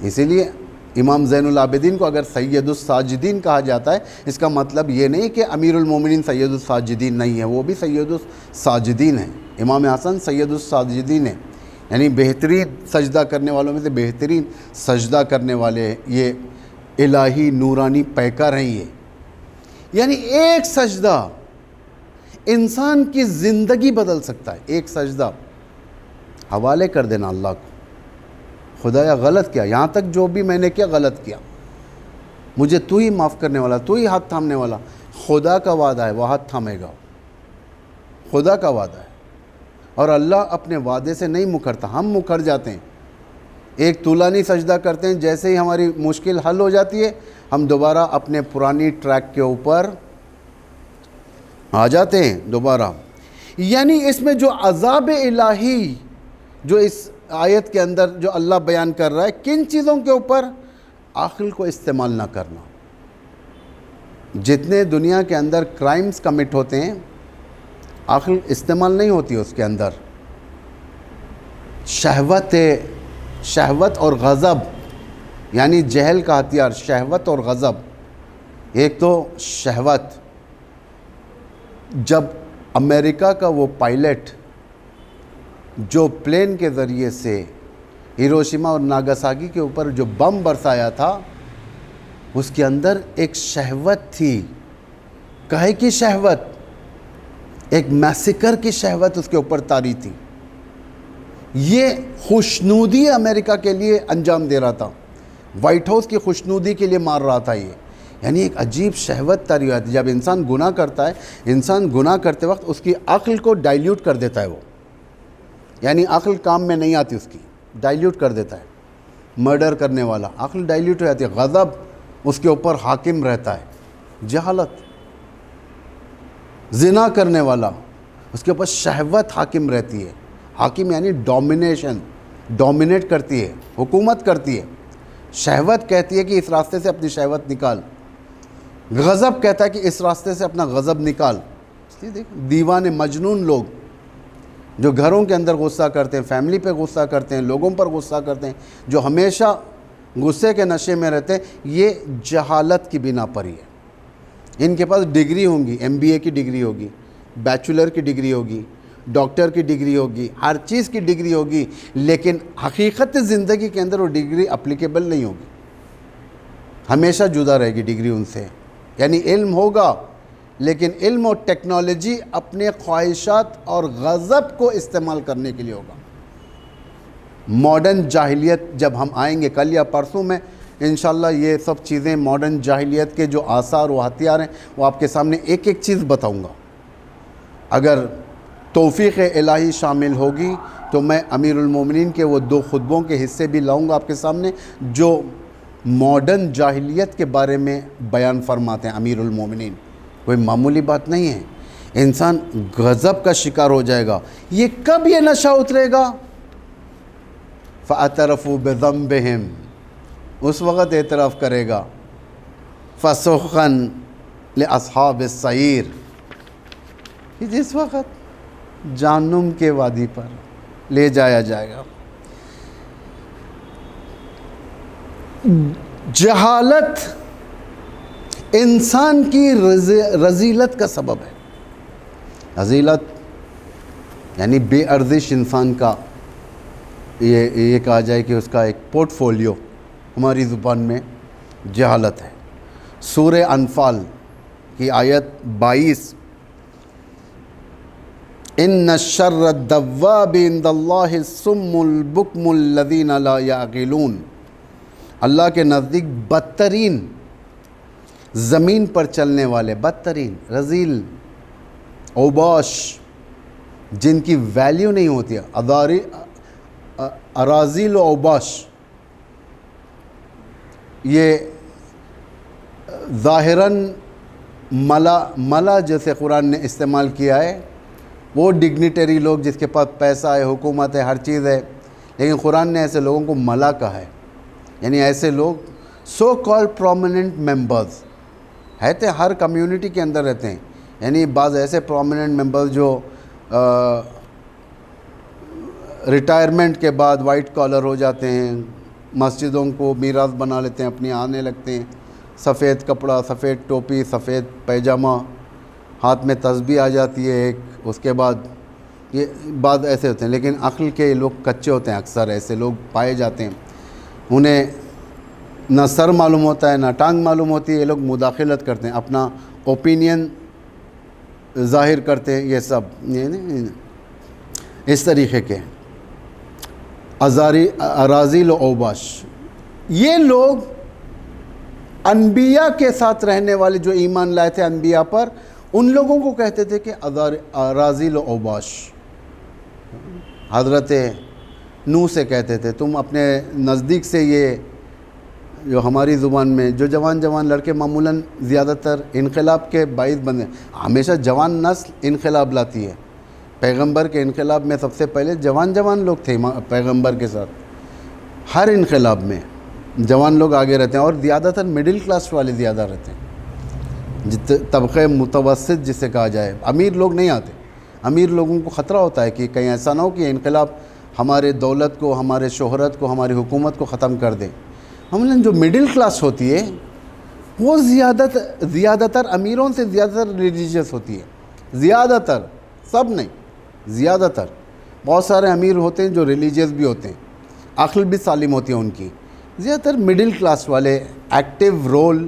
اسی لیے امام زین العابدین کو اگر سید الساجدین کہا جاتا ہے، اس کا مطلب یہ نہیں کہ امیر المومنین سید الساجدین نہیں ہے، وہ بھی سید الساجدین ہیں. امام حسن سید الساجدین ہیں، یعنی بہترین سجدہ کرنے والوں میں سے بہترین سجدہ کرنے والے ہیں. یہ الہی نورانی پیکر ہیں یہ. یعنی ایک سجدہ انسان کی زندگی بدل سکتا ہے. ایک سجدہ حوالے کر دینا اللہ کو، خدایا غلط کیا، یہاں تک جو بھی میں نے کیا غلط کیا، مجھے تو ہی معاف کرنے والا، تو ہی ہاتھ تھامنے والا. خدا کا وعدہ ہے، وہ ہاتھ تھامے گا، خدا کا وعدہ ہے. اور اللہ اپنے وعدے سے نہیں مکرتا، ہم مکر جاتے ہیں. ایک طولانی سجدہ کرتے ہیں، جیسے ہی ہماری مشکل حل ہو جاتی ہے ہم دوبارہ اپنے پرانی ٹریک کے اوپر آ جاتے ہیں دوبارہ. یعنی اس میں جو عذاب الہی جو اس آیت کے اندر جو اللہ بیان کر رہا ہے، کن چیزوں کے اوپر؟ عقل کو استعمال نہ کرنا. جتنے دنیا کے اندر کرائمز کمٹ ہوتے ہیں عقل استعمال نہیں ہوتی اس کے اندر. شہوت اور غضب، یعنی جہل کا ہتھیار شہوت اور غضب. ایک تو شہوت، جب امریکہ کا وہ پائلٹ جو پلین کے ذریعے سے ہیروشیما اور ناگاساکی کے اوپر جو بم برسایا تھا، اس کے اندر ایک شہوت تھی. کہے کی شہوت؟ ایک میسیکر کی شہوت اس کے اوپر طاری تھی. یہ خوشنودی امریکہ کے لیے انجام دے رہا تھا، وائٹ ہاؤس کی خوشنودی کے لیے مار رہا تھا یہ. یعنی ایک عجیب شہوت طاری ہوتی ہے. جب انسان گناہ کرتا ہے، انسان گناہ کرتے وقت اس کی عقل کو ڈائلیوٹ کر دیتا ہے وہ، یعنی عقل کام میں نہیں آتی، اس کی ڈائلیوٹ کر دیتا ہے. مرڈر کرنے والا عقل ڈائلیوٹ ہو جاتی ہے، غضب اس کے اوپر حاکم رہتا ہے، جہالت. زنا کرنے والا اس کے اوپر شہوت حاکم رہتی ہے. حاکم یعنی ڈومینیٹ کرتی ہے، حکومت کرتی ہے. شہوت کہتی ہے کہ اس راستے سے اپنی شہوت نکال، غضب کہتا ہے کہ اس راستے سے اپنا غضب نکال. دیوانے مجنون لوگ جو گھروں کے اندر غصہ کرتے ہیں، فیملی پہ غصہ کرتے ہیں، لوگوں پر غصہ کرتے ہیں، جو ہمیشہ غصے کے نشے میں رہتے ہیں، یہ جہالت کی بنا پر ہی ہے. ان کے پاس ڈگری ہوں گی، MBA کی ڈگری ہوگی، بیچلر کی ڈگری ہوگی، ڈاکٹر کی ڈگری ہوگی، ہر چیز کی ڈگری ہوگی، لیکن حقیقت زندگی کے اندر وہ ڈگری اپلیکیبل نہیں ہوگی، ہمیشہ جدا رہے گی ڈگری ان سے. یعنی علم ہوگا لیکن علم اور ٹیکنالوجی اپنے خواہشات اور غضب کو استعمال کرنے کے لیے ہوگا. ماڈرن جاہلیت جب ہم آئیں گے کل یا پرسوں میں انشاءاللہ یہ سب چیزیں، ماڈرن جاہلیت کے جو آثار و ہتھیار ہیں وہ آپ کے سامنے ایک ایک چیز بتاؤں گا. اگر توفیق الہی شامل ہوگی تو میں امیر المومنین کے وہ 2 خطبوں کے حصے بھی لاؤں گا آپ کے سامنے جو ماڈرن جاہلیت کے بارے میں بیان فرماتے ہیں امیر المومنین. کوئی معمولی بات نہیں ہے. انسان غضب کا شکار ہو جائے گا. یہ کب یہ نشہ اترے گا؟ فَاعْتَرَفُوا بِذَنبِهِمْ، اس وقت اعتراف کرے گا. فَسُحْقًا لِأَصْحَابِ السَّعِيرِ، جس وقت جہنم کے وادی پر لے جایا جائے گا. جہالت انسان کی رذیلت کا سبب ہے. رذیلت یعنی بے ارزش انسان کا، یہ کہا جائے کہ اس کا ایک پورٹ فولیو ہماری زبان میں جہالت ہے. سورہ انفال کی آیت 22، ان شر الدواب عند اللہ الصم البکم الذین لا یعقلون، اللہ کے نزدیک بدترین زمین پر چلنے والے، بدترین، رذیل، اوباش، جن کی ویلیو نہیں ہوتی ہے، اراذیل و اوباش، یہ ظاہراً ملا جیسے قرآن نے استعمال کیا ہے، وہ ڈگنیٹری لوگ جس کے پاس پیسہ ہے، حکومت ہے، ہر چیز ہے، لیکن قرآن نے ایسے لوگوں کو ملا کہا ہے. یعنی ایسے لوگ سو کال پرومیننٹ ممبرز رہتے ہیں، ہر کمیونٹی کے اندر رہتے ہیں. یعنی بعض ایسے پرومیننٹ ممبرز جو ریٹائرمنٹ کے بعد وائٹ کالر ہو جاتے ہیں، مسجدوں کو میراث بنا لیتے ہیں، اپنی آنے لگتے ہیں، سفید کپڑا، سفید ٹوپی، سفید پیجامہ، ہاتھ میں تسبیح آ جاتی ہے ایک، اس کے بعد یہ بعض ایسے ہوتے ہیں. لیکن عقل کے لوگ کچے ہوتے ہیں، اکثر ایسے لوگ پائے جاتے ہیں. انہیں نہ سر معلوم ہوتا ہے نہ ٹانگ معلوم ہوتی ہے. یہ لوگ مداخلت کرتے ہیں، اپنا اوپینین ظاہر کرتے ہیں. یہ سب اس طریقے کے اراذیل و اوباش، یہ لوگ انبیاء کے ساتھ رہنے والے جو ایمان لائے تھے انبیاء پر، ان لوگوں کو کہتے تھے کہ اراذیل و اوباش. حضرت نوح سے کہتے تھے تم اپنے نزدیک سے، یہ جو ہماری زبان میں جو جوان لڑکے معمولاً زیادہ تر انقلاب کے باعث بنے، ہمیشہ جوان نسل انقلاب لاتی ہے. پیغمبر کے انقلاب میں سب سے پہلے جوان لوگ تھے پیغمبر کے ساتھ. ہر انقلاب میں جوان لوگ آگے رہتے ہیں، اور زیادہ تر مڈل کلاس والے زیادہ رہتے ہیں، طبقہ متوسط جسے کہا جائے. امیر لوگ نہیں آتے. امیر لوگوں کو خطرہ ہوتا ہے کہ کہیں ایسا نہ ہو کہ انقلاب ہمارے دولت کو، ہمارے شہرت کو، ہماری حکومت کو ختم کر دیں. ہم جو مڈل کلاس ہوتی ہے وہ زیادہ تر امیروں سے زیادہ تر ریلیجیس ہوتی ہے. زیادہ تر، سب نہیں، زیادہ تر. بہت سارے امیر ہوتے ہیں جو ریلیجیس بھی ہوتے ہیں، عقل بھی سالم ہوتی ہے ان کی. زیادہ تر مڈل کلاس والے ایکٹیو رول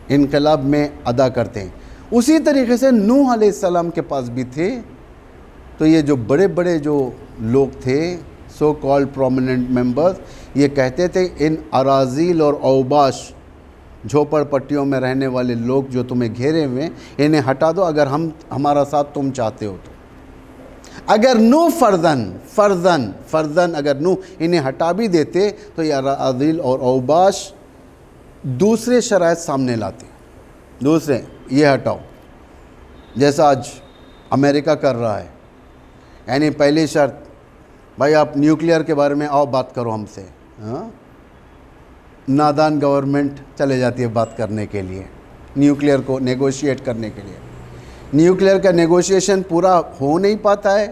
انقلاب میں ادا کرتے ہیں. اسی طریقے سے نوح علیہ السلام کے پاس بھی تھے. تو یہ جو بڑے جو لوگ تھے، سو کال پرومیننٹ ممبرز، یہ کہتے تھے ان اراذیل اور اوباش، جھوپڑ پٹیوں میں رہنے والے لوگ جو تمہیں گھیرے ہوئے، انہیں ہٹا دو اگر ہمارا ساتھ تم چاہتے ہو تو. اگر نوح فرضاً اگر نوح انہیں ہٹا بھی دیتے تو یہ اراذیل اور اوباش دوسرے شرائط سامنے لاتے. دوسرے، یہ ہٹاؤ، جیسا آج امریکہ کر رہا ہے. یعنی پہلی شرط، بھائی آپ نیوکلیئر کے بارے میں آؤ بات کرو ہم سے. نادان گورنمنٹ چلے جاتی ہے بات کرنے کے لیے، نیوکلیئر کو نیگوشیٹ کرنے کے لیے. نیوکلیئر کا نیگوشیشن پورا ہو نہیں پاتا ہے،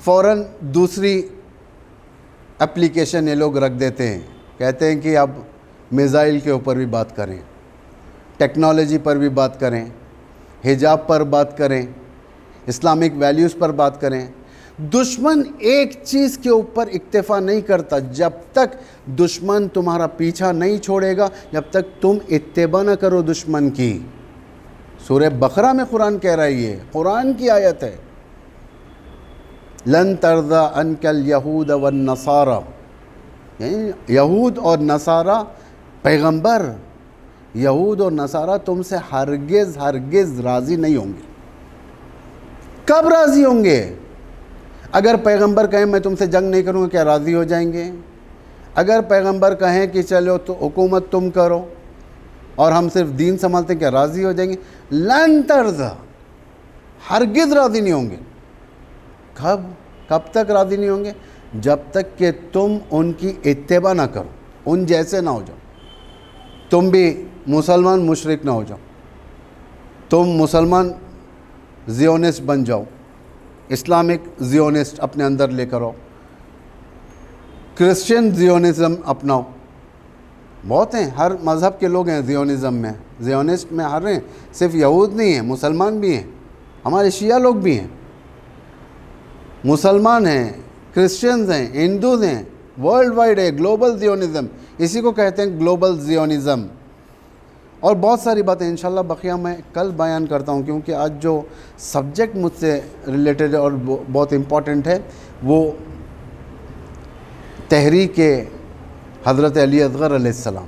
فوراً دوسری اپلیکیشن یہ لوگ رکھ دیتے ہیں. کہتے ہیں کہ اب میزائل کے اوپر بھی بات کریں، ٹیکنالوجی پر بھی بات کریں، حجاب پر بات کریں، اسلامک ویلیوز پر بات کریں. دشمن ایک چیز کے اوپر اکتفا نہیں کرتا. جب تک دشمن تمہارا پیچھا نہیں چھوڑے گا، جب تک تم اتباع نہ کرو دشمن کی. سورہ بقرہ میں قرآن کہہ رہا ہے، یہ قرآن کی آیت ہے. لن ترضى عنك اليهود والنصارى، یعنی یہود اور نصارہ، پیغمبر یہود اور نصارہ تم سے ہرگز راضی نہیں ہوں گے. کب راضی ہوں گے؟ اگر پیغمبر کہیں میں تم سے جنگ نہیں کروں گا، کیا راضی ہو جائیں گے؟ اگر پیغمبر کہیں کہ چلو تو حکومت تم کرو اور ہم صرف دین سنبھالتے ہیں، کیا راضی ہو جائیں گے؟ لن ترضى، ہرگز راضی نہیں ہوں گے۔ کب تک راضی نہیں ہوں گے؟ جب تک کہ تم ان کی اتباع نہ کرو، ان جیسے نہ ہو جاؤ، تم بھی مسلمان مشرک نہ ہو جاؤ، تم مسلمان زیونسٹ بن جاؤ، اسلامک زیونسٹ اپنے اندر لے کر آؤ، کرسچن زیونزم اپناؤ۔ بہت ہیں، ہر مذہب کے لوگ ہیں زیونزم میں، زیونسٹ میں ہر ہیں، صرف یہود نہیں ہیں، مسلمان بھی ہیں، ہمارے شیعہ لوگ بھی ہیں، مسلمان ہیں، کرسچنز ہیں، ہندوز ہیں، ورلڈ وائڈ ہے گلوبل زیونزم، اسی کو کہتے ہیں گلوبل زیونزم۔ اور بہت ساری باتیں انشاءاللہ بقیہ میں کل بیان کرتا ہوں، کیونکہ آج جو سبجیکٹ مجھ سے ریلیٹڈ اور بہت امپورٹنٹ ہے وہ تحریک حضرت علی اصغر علیہ السلام۔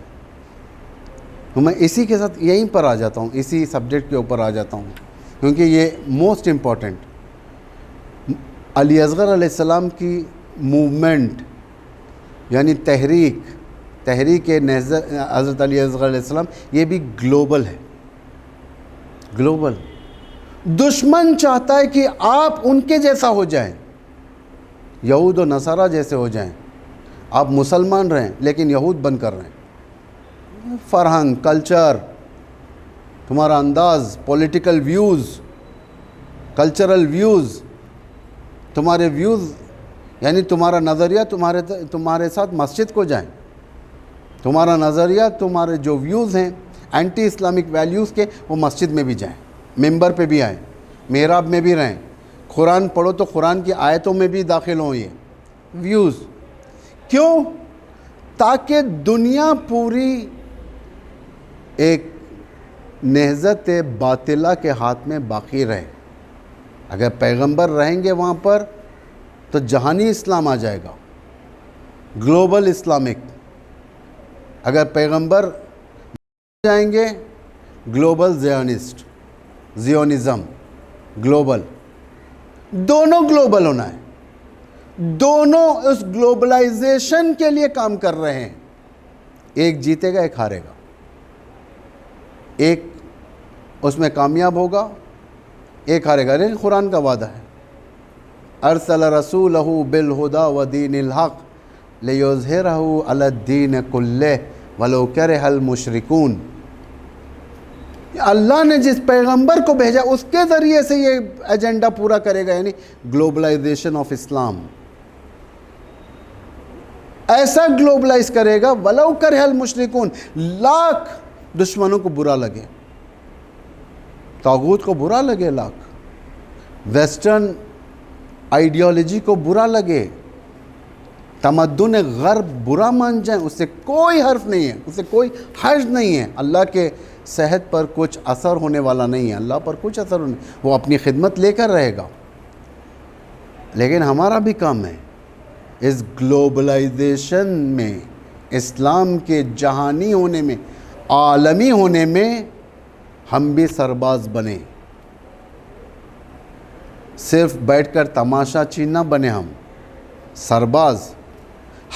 تو میں اسی کے ساتھ یہیں پر آ جاتا ہوں، اسی سبجیکٹ کے اوپر آ جاتا ہوں، کیونکہ یہ موسٹ امپورٹنٹ علی اصغر علیہ السلام کی موومنٹ، یعنی تحریک نہضت حضرت علی اصغر علیہ السلام، یہ بھی گلوبل ہے، گلوبل۔ دشمن چاہتا ہے کہ آپ ان کے جیسا ہو جائیں، یہود و نصارہ جیسے ہو جائیں، آپ مسلمان رہیں لیکن یہود بن کر رہیں۔ فرہنگ، کلچر، تمہارا انداز، پولیٹیکل ویوز، کلچرل ویوز، تمہارے ویوز، یعنی تمہارا نظریہ تمہارے ساتھ مسجد کو جائیں، تمہارا نظریہ، تمہارے جو ویوز ہیں اینٹی اسلامک ویلیوز کے، وہ مسجد میں بھی جائیں، ممبر پہ بھی آئیں، محراب میں بھی رہیں، قرآن پڑھو تو قرآن کی آیتوں میں بھی داخل ہوں۔ یہ ویوز کیوں؟ تاکہ دنیا پوری ایک نہضت باطلہ کے ہاتھ میں باقی رہے۔ اگر پیغمبر رہیں گے وہاں پر تو جہانی اسلام آ جائے گا، گلوبل اسلامک۔ اگر پیغمبر جائیں گے گلوبل زیونزم، گلوبل، دونوں گلوبل ہونا ہے، دونوں اس گلوبلائزیشن کے لیے کام کر رہے ہیں۔ ایک جیتے گا، ایک ہارے گا، ایک اس میں کامیاب ہوگا، ایک ہارے گا، لیکن قرآن کا وعدہ ہے، ارسل رسولہ بالہدی ودین الحق لیظہرہ علی الدین کلہ ولو کرہ المشرکون۔ اللہ نے جس پیغمبر کو بھیجا اس کے ذریعے سے یہ ایجنڈا پورا کرے گا، یعنی گلوبلائزیشن آف اسلام۔ ایسا گلوبلائز کرے گا ولو کرہ المشرکون، لاکھ دشمنوں کو برا لگے، طاغوت کو برا لگے، لاکھ ویسٹرن آئیڈیالوجی کو برا لگے، تمدن غرب برا مان جائیں، اس سے کوئی حرف نہیں ہے، اس سے کوئی حرج نہیں ہے، اللہ کے صحت پر کچھ اثر ہونے والا نہیں ہے، اللہ پر کچھ اثر ہونے، وہ اپنی خدمت لے کر رہے گا۔ لیکن ہمارا بھی کام ہے اس گلوبلائزیشن میں، اسلام کے جہانی ہونے میں، عالمی ہونے میں ہم بھی سرباز بنیں، صرف بیٹھ کر تماشا چین نہ بنے، ہم سرباز۔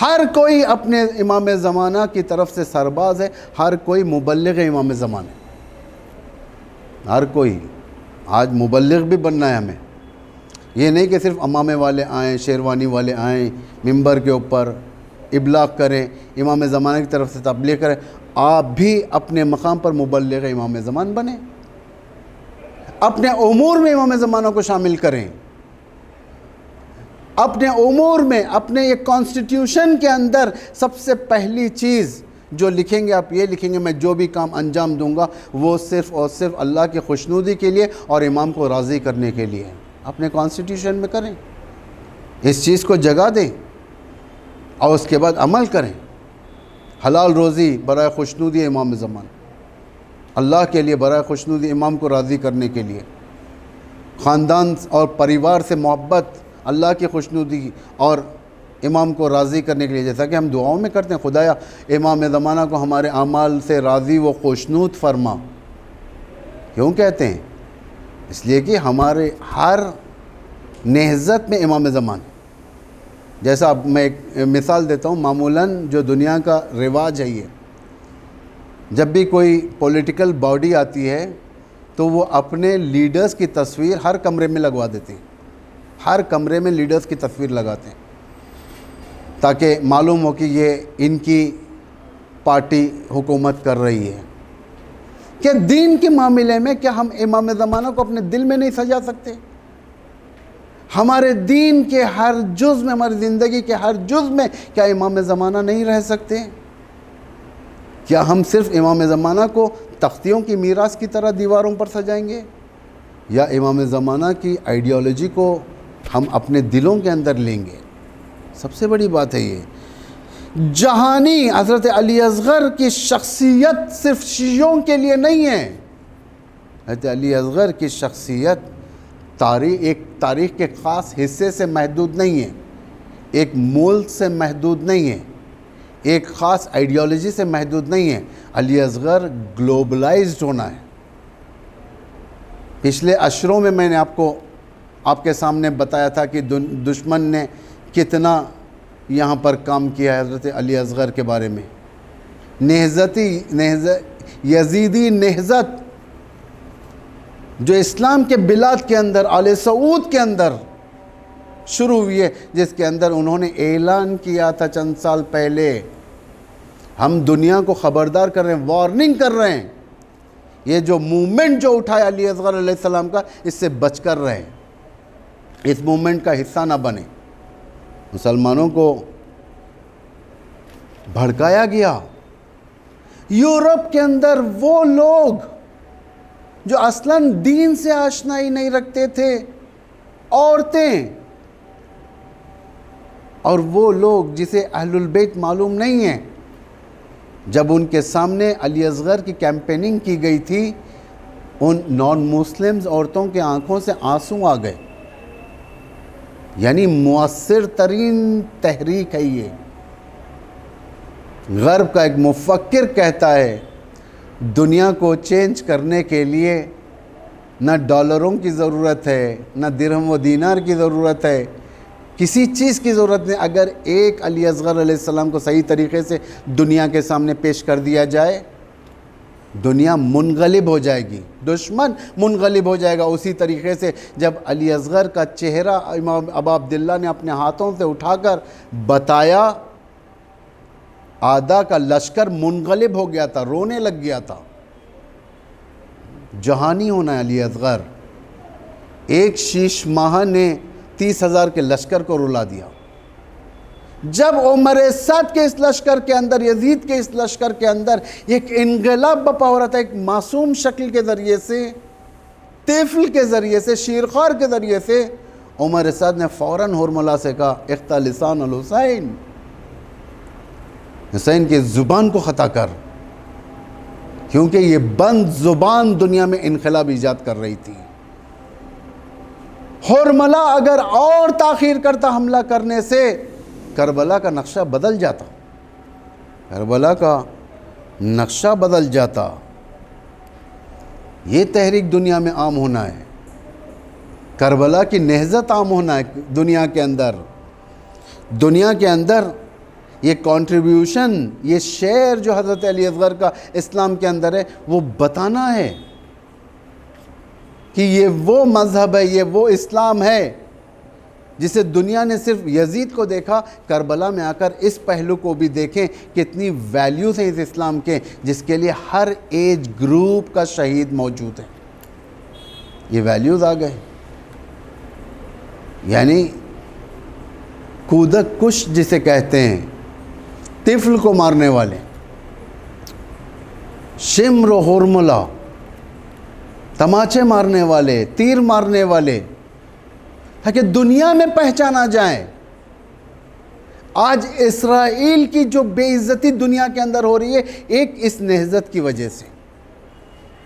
ہر کوئی اپنے امام زمانہ کی طرف سے سرباز ہے، ہر کوئی مبلغ امام زمانہ ہے، ہر کوئی۔ آج مبلغ بھی بننا ہے ہمیں، یہ نہیں کہ صرف امامے والے آئیں، شیروانی والے آئیں، ممبر کے اوپر ابلاغ کریں، امام زمانہ کی طرف سے تبلیغ کریں۔ آپ بھی اپنے مقام پر مبلغ امام زمان بنیں، اپنے امور میں امام زمانہ کو شامل کریں، اپنے امور میں، اپنے یہ کانسٹیٹیوشن کے اندر سب سے پہلی چیز جو لکھیں گے آپ یہ لکھیں گے، میں جو بھی کام انجام دوں گا وہ صرف اور صرف اللہ کی خوشنودی کے لیے اور امام کو راضی کرنے کے لیے۔ اپنے کانسٹیٹیوشن میں کریں، اس چیز کو جگہ دیں اور اس کے بعد عمل کریں۔ حلال روزی برائے خوشنودی امام زمان، اللہ کے لیے برائے خوشنودی، امام کو راضی کرنے کے لیے، خاندان اور پریوار سے محبت اللہ کی خوشنودی اور امام کو راضی کرنے کے لیے، جیسا کہ ہم دعاؤں میں کرتے ہیں، خدایا امام زمانہ کو ہمارے اعمال سے راضی و خوشنود فرما۔ کیوں کہتے ہیں؟ اس لیے کہ ہمارے ہر نہضت میں امام زمان، جیسا اب میں ایک مثال دیتا ہوں، معمولاً جو دنیا کا رواج ہے، یہ جب بھی کوئی پولیٹیکل باڈی آتی ہے تو وہ اپنے لیڈرز کی تصویر ہر کمرے میں لگوا دیتے ہیں، ہر کمرے میں لیڈرز کی تصویر لگاتے ہیں تاکہ معلوم ہو کہ یہ ان کی پارٹی حکومت کر رہی ہے۔ کہ دین کے معاملے میں کیا ہم امام زمانہ کو اپنے دل میں نہیں سجا سکتے؟ ہمارے دین کے ہر جز میں، ہماری زندگی کے ہر جز میں کیا امام زمانہ نہیں رہ سکتے؟ کیا ہم صرف امام زمانہ کو تختیوں کی میراث کی طرح دیواروں پر سجائیں گے، یا امام زمانہ کی آئیڈیالوجی کو ہم اپنے دلوں کے اندر لیں گے؟ سب سے بڑی بات ہے یہ جہانی حضرت علی اصغر کی شخصیت صرف شیعوں کے لیے نہیں ہے۔ حضرت علی اصغر کی شخصیت ایک تاریخ کے خاص حصے سے محدود نہیں ہے، ایک ملک سے محدود نہیں ہے، ایک خاص آئیڈیالوجی سے محدود نہیں ہے۔ علی اصغر گلوبلائزڈ ہونا ہے۔ پچھلے عشروں میں نے آپ کے سامنے بتایا تھا کہ دشمن نے کتنا یہاں پر کام کیا ہے حضرت علی اصغر کے بارے میں۔ یزیدی نہضت جو اسلام کے بلاد کے اندر، آل سعود کے اندر شروع ہوئی ہے، جس کے اندر انہوں نے اعلان کیا تھا چند سال پہلے، ہم دنیا کو خبردار کر رہے ہیں، وارننگ کر رہے ہیں، یہ جو موومنٹ جو اٹھایا علی اصغر علیہ السلام کا، اس سے بچ کر رہے، اس موومنٹ کا حصہ نہ بنے۔ مسلمانوں کو بھڑکایا گیا۔ یورپ کے اندر وہ لوگ جو اصلاً دین سے آشنائی نہیں رکھتے تھے، عورتیں، اور وہ لوگ جسے اہل البیت معلوم نہیں ہیں، جب ان کے سامنے علی اصغر کی کیمپیننگ کی گئی تھی، ان نان مسلمز عورتوں کے آنکھوں سے آنسو آ گئے۔ یعنی مؤثر ترین تحریک ہے یہ۔ غرب کا ایک مفکر کہتا ہے دنیا کو چینج کرنے کے لیے نہ ڈالروں کی ضرورت ہے، نہ درہم و دینار کی ضرورت ہے، کسی چیز کی ضرورت نہیں۔ اگر ایک علی اصغر علیہ السلام کو صحیح طریقے سے دنیا کے سامنے پیش کر دیا جائے، دنیا منقلب ہو جائے گی، دشمن منقلب ہو جائے گا۔ اسی طریقے سے جب علی اصغر کا چہرہ امام ابا عبداللہ نے اپنے ہاتھوں سے اٹھا کر بتایا، آدھا کا لشکر منقلب ہو گیا تھا، رونے لگ گیا تھا۔ جہانی ہونا ہے علی اصغر۔ ایک شیش ماہ نے 30,000 کے لشکر کو رلا دیا۔ جب عمر سعد کے اس لشکر کے اندر، یزید کے اس لشکر کے اندر ایک انقلاب بپا ہو رہا تھا، ایک معصوم شکل کے ذریعے سے، طفل کے ذریعے سے، شیرخوار کے ذریعے سے، عمر سعد نے فوراً ہرملا سے کہا اخطا لسان الحسین، حسین کی زبان کو خطا کر، کیونکہ یہ بند زبان دنیا میں انقلاب ایجاد کر رہی تھی۔ ہرملا اگر اور تاخیر کرتا حملہ کرنے سے، کربلا کا نقشہ بدل جاتا، کربلا کا نقشہ بدل جاتا۔ یہ تحریک دنیا میں عام ہونا ہے، کربلا کی نہضت عام ہونا ہے دنیا کے اندر۔ دنیا کے اندر یہ کنٹریبیوشن، یہ شعر جو حضرت علی اصغر کا اسلام کے اندر ہے، وہ بتانا ہے کہ یہ وہ مذہب ہے، یہ وہ اسلام ہے جسے دنیا نے صرف یزید کو دیکھا، کربلا میں آ کر اس پہلو کو بھی دیکھیں کتنی ویلیوز ہیں اس اسلام کے، جس کے لیے ہر ایج گروپ کا شہید موجود ہے۔ یہ ویلیوز آ گئے، یعنی کودک کش جسے کہتے ہیں، طفل کو مارنے والے، شمر و ہرملا، تماچے مارنے والے، تیر مارنے والے، تاکہ دنیا میں پہچانا جائیں۔ آج اسرائیل کی جو بے عزتی دنیا کے اندر ہو رہی ہے، ایک اس نہضت کی وجہ سے،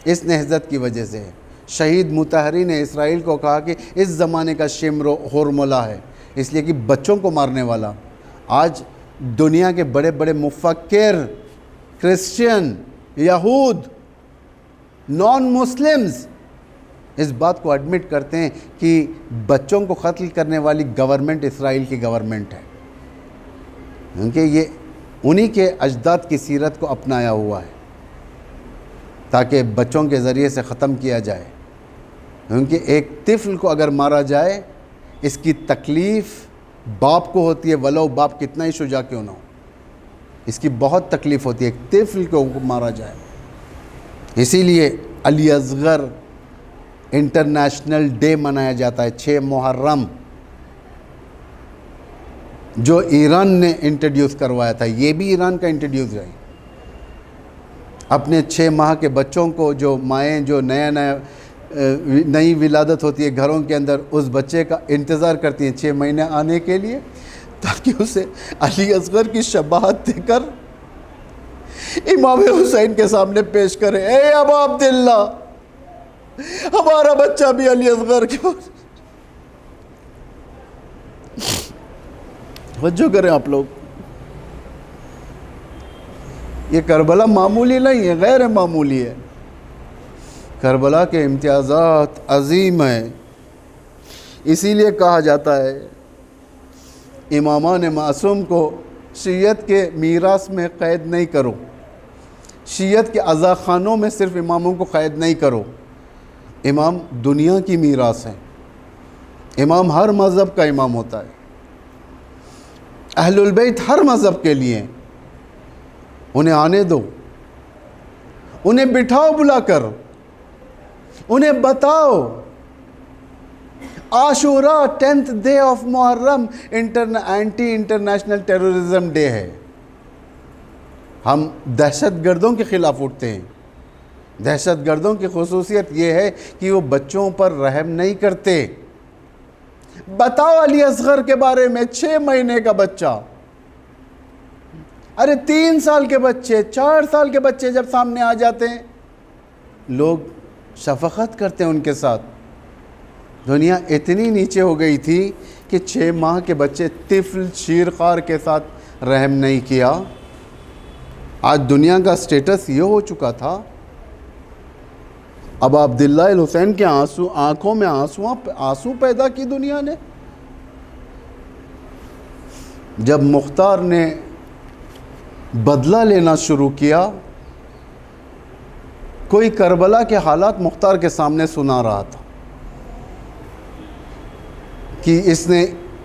اس نہضت کی وجہ سے۔ شہید مطہری نے اسرائیل کو کہا کہ اس زمانے کا شمر و ہرملا ہے، اس لیے کہ بچوں کو مارنے والا۔ آج دنیا کے بڑے بڑے مفکر، کرسچین، یہود، نان مسلمز اس بات کو ایڈمٹ کرتے ہیں کہ بچوں کو قتل کرنے والی گورنمنٹ اسرائیل کی گورنمنٹ ہے، کیونکہ یہ انہی کے اجداد کی سیرت کو اپنایا ہوا ہے تاکہ بچوں کے ذریعے سے ختم کیا جائے، کیونکہ ایک طفل کو اگر مارا جائے اس کی تکلیف باپ کو ہوتی ہے، ولو باپ کتنا ہی شجاع کیوں نہ ہو، اس کی بہت تکلیف ہوتی ہے ایک طفل کو مارا جائے۔ اسی لیے علی اصغر انٹرنیشنل ڈے منایا جاتا ہے 6 محرم، جو ایران نے انٹروڈیوس کروایا تھا، یہ بھی ایران کا انٹروڈیوس ہے۔ اپنے 6 ماہ کے بچوں کو، جو مائیں جو نئی ولادت ہوتی ہے گھروں کے اندر، اس بچے کا انتظار کرتی ہیں 6 مہینے آنے کے لیے، تاکہ اسے علی اصغر کی شباہت دے کر امام حسین کے سامنے پیش کرے، اے ابا عبداللہ، ہمارا بچہ بھی علی اصغر کے توجہ کریں آپ لوگ۔ یہ کربلا معمولی نہیں ہے، غیر معمولی ہے۔ کربلا کے امتیازات عظیم ہیں، اسی لیے کہا جاتا ہے امامان معصوم کو شیعت کے میراث میں قید نہیں کرو، شیعت کے عزاخانوں میں صرف اماموں کو قید نہیں کرو۔ امام دنیا کی میراث ہے، امام ہر مذہب کا امام ہوتا ہے، اہل البیت ہر مذہب کے لیے، انہیں آنے دو، انہیں بٹھاؤ بلا کر، انہیں بتاؤ۔ Ashura 10th day of Muharram anti international terrorism day ہے۔ ہم دہشت گردوں کے خلاف اٹھتے ہیں۔ دہشت گردوں کی خصوصیت یہ ہے کہ وہ بچوں پر رحم نہیں کرتے۔ بتاؤ علی اصغر کے بارے میں، 6 مہینے کا بچہ، ارے 3 سال کے بچے، 4 سال کے بچے جب سامنے آ جاتے ہیں، لوگ شفقت کرتے ہیں ان کے ساتھ۔ دنیا اتنی نیچے ہو گئی تھی کہ 6 ماہ کے بچے طفل شیرخوار کے ساتھ رحم نہیں کیا۔ آج دنیا کا سٹیٹس یہ ہو چکا تھا، اب عبداللہ الحسین کے آنکھوں میں آنسو پیدا کی دنیا نے۔ جب مختار نے بدلہ لینا شروع کیا، کوئی کربلا کے حالات مختار کے سامنے سنا رہا تھا کہ اس نے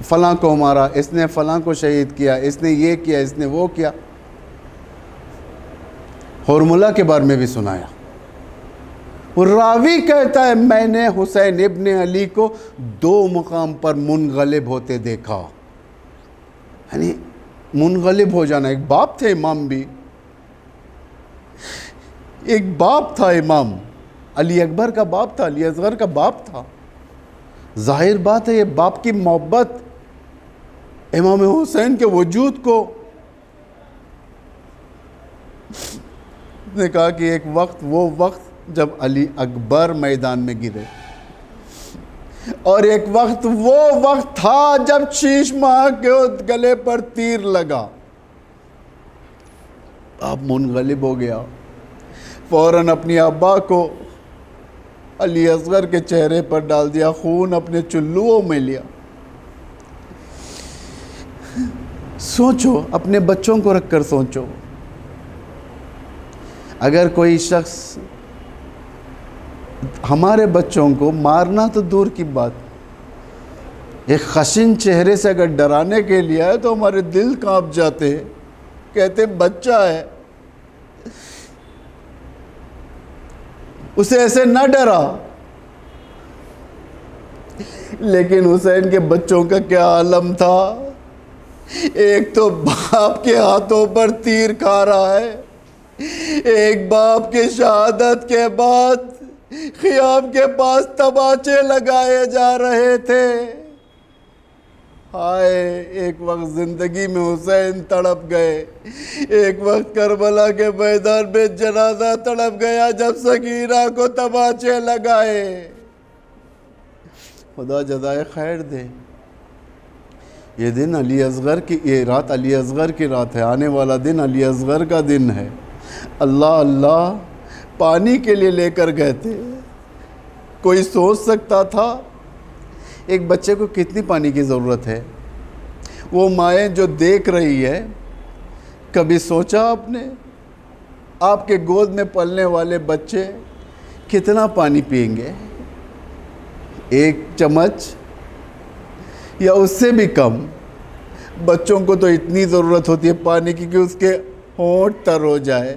فلاں کو مارا، اس نے فلاں کو شہید کیا، اس نے یہ کیا، اس نے وہ کیا۔ ہرملہ کے بارے میں بھی سنایا۔ راوی کہتا ہے میں نے حسین ابن علی کو 2 مقام پر منغلب ہوتے دیکھا، یعنی منغلب ہو جانا۔ ایک باپ تھے امام بھی، ایک باپ تھا امام، علی اکبر کا باپ تھا، علی اصغر کا باپ تھا۔ ظاہر بات ہے یہ باپ کی محبت امام حسین کے وجود کو نے کہا کہ ایک وقت، وہ وقت جب علی اکبر میدان میں گرے، اور ایک وقت وہ وقت تھا جب شیش ماہ کے گلے پر تیر لگا۔ اب منغلب ہو گیا، فوراً اپنی ابا کو علی اصغر کے چہرے پر ڈال دیا، خون اپنے چلوؤں میں لیا۔ سوچو، اپنے بچوں کو رکھ کر سوچو، اگر کوئی شخص ہمارے بچوں کو مارنا تو دور کی بات، ایک خشن چہرے سے اگر ڈرانے کے لیے آئے تو ہمارے دل کانپ جاتے ہیں، کہتے بچہ ہے، اسے ایسے نہ ڈرا۔ لیکن حسین کے بچوں کا کیا عالم تھا، ایک تو باپ کے ہاتھوں پر تیر کھا رہا ہے، ایک باپ کی شہادت کے بعد خیام کے پاس تماچے لگائے جا رہے تھے۔ ہائے، ایک وقت زندگی میں حسین تڑپ گئے، ایک وقت کربلا کے میدان میں جنازہ تڑپ گیا جب سکینہ کو تماچے لگائے۔ خدا جزائے خیر دے۔ یہ دن علی اصغر کی، یہ رات علی اصغر کی رات ہے، آنے والا دن علی اصغر کا دن ہے۔ اللہ اللہ، پانی کے لیے لے کر گئے تھے، کوئی سوچ سکتا تھا ایک بچے کو کتنی پانی کی ضرورت ہے؟ وہ مائیں جو دیکھ رہی ہے، کبھی سوچا آپ نے آپ کے گود میں پلنے والے بچے کتنا پانی پئیں گے؟ 1 چمچ یا اس سے بھی کم؟ بچوں کو تو اتنی ضرورت ہوتی ہے پانی کی کہ اس کے ہونٹ تر ہو جائے۔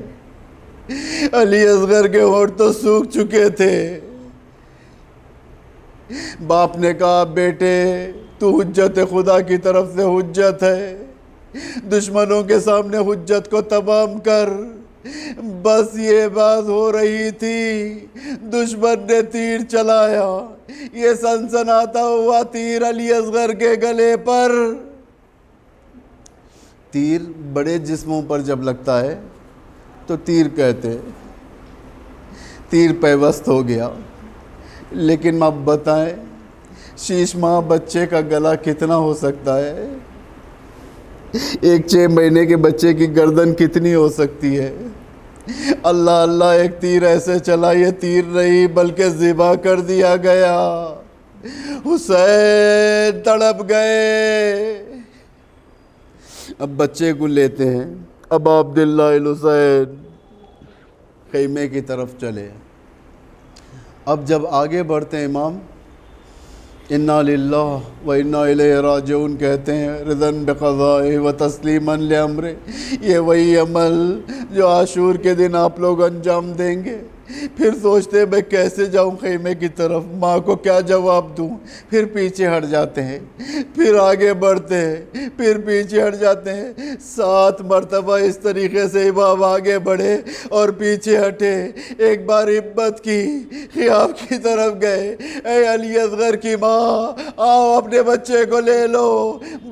علی اصغر کے ہونٹ تو سوکھ چکے تھے۔ باپ نے کہا بیٹے تو حجت خدا کی طرف سے حجت ہے، دشمنوں کے سامنے حجت کو تمام کر۔ بس یہ بات ہو رہی تھی، دشمن نے تیر چلایا، یہ سنسناتا ہوا تیر علی اصغر کے گلے پر۔ تیر بڑے جسموں پر جب لگتا ہے تو تیر کہتے، تیر پیوست ہو گیا۔ لیکن آپ بتائیں شیش ماہ بچے کا گلا کتنا ہو سکتا ہے؟ ایک 6 مہینے کے بچے کی گردن کتنی ہو سکتی ہے؟ اللہ اللہ، ایک تیر ایسے چلا، یہ تیر نہیں بلکہ ذبح کر دیا گیا۔ حسین تڑپ گئے۔ اب بچے کو لیتے ہیں، اب عبداللہ الحسین خیمے کی طرف چلے۔ اب جب آگے بڑھتے ہیں امام انا للہ و انا الیہ راجعون کہتے ہیں، رضاً بقضائہ و تسلیما لامرہ، یہ وہی عمل جو عاشور کے دن آپ لوگ انجام دیں گے۔ پھر سوچتے میں کیسے جاؤں خیمے کی طرف، ماں کو کیا جواب دوں؟ پھر پیچھے ہٹ جاتے ہیں، پھر آگے بڑھتے ہیں، پھر پیچھے ہٹ جاتے ہیں۔ 7 مرتبہ اس طریقے سے امام آگے بڑھے اور پیچھے ہٹے۔ ایک بار ہمت کی، خیام کی طرف گئے، اے علی اصغر کی ماں آؤ اپنے بچے کو لے لو۔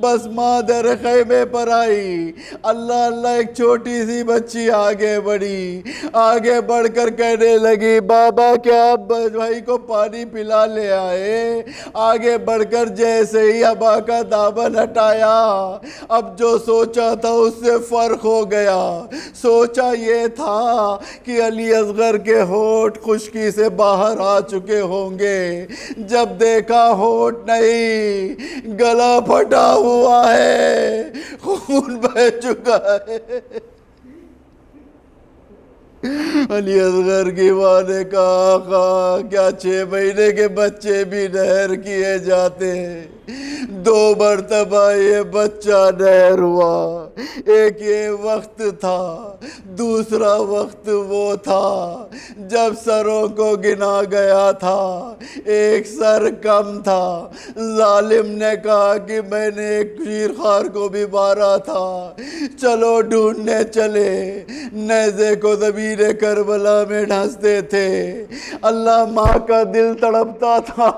بس ماں در خیمے پر آئی، اللہ اللہ، ایک چھوٹی سی بچی آگے بڑھی، آگے بڑھ کر کہنے لگی بابا کیا آپ بھائی کو پانی پلا لے آئے؟ آگے بڑھ کر جیسے ہی ابا کا دامن ہٹایا، اب جو سوچا تھا اس سے فرق ہو گیا۔ سوچا یہ تھا کہ علی اصغر کے ہونٹ خشکی سے باہر آ چکے ہوں گے، جب دیکھا ہونٹ نہیں، گلا پھٹا ہوا ہے، خون بہہ چکا ہے۔ علی اصغر کی ماں نے کہا آقا کیا 6 مہینے کے بچے بھی نہر کیے جاتے ہیں؟ 2 مرتبہ یہ بچہ نہر ہوا۔ ایک یہ وقت تھا، دوسرا وقت وہ تھا جب سروں کو گنا گیا تھا، ایک سر کم تھا۔ ظالم نے کہا کہ میں نے ایک شیرخوار کو بھی مارا تھا، چلو ڈھونڈنے چلے۔ نیزے کو زمین کربلا میں ڈھانستے تھے۔ اللہ ماں کا دل تڑپتا تھا،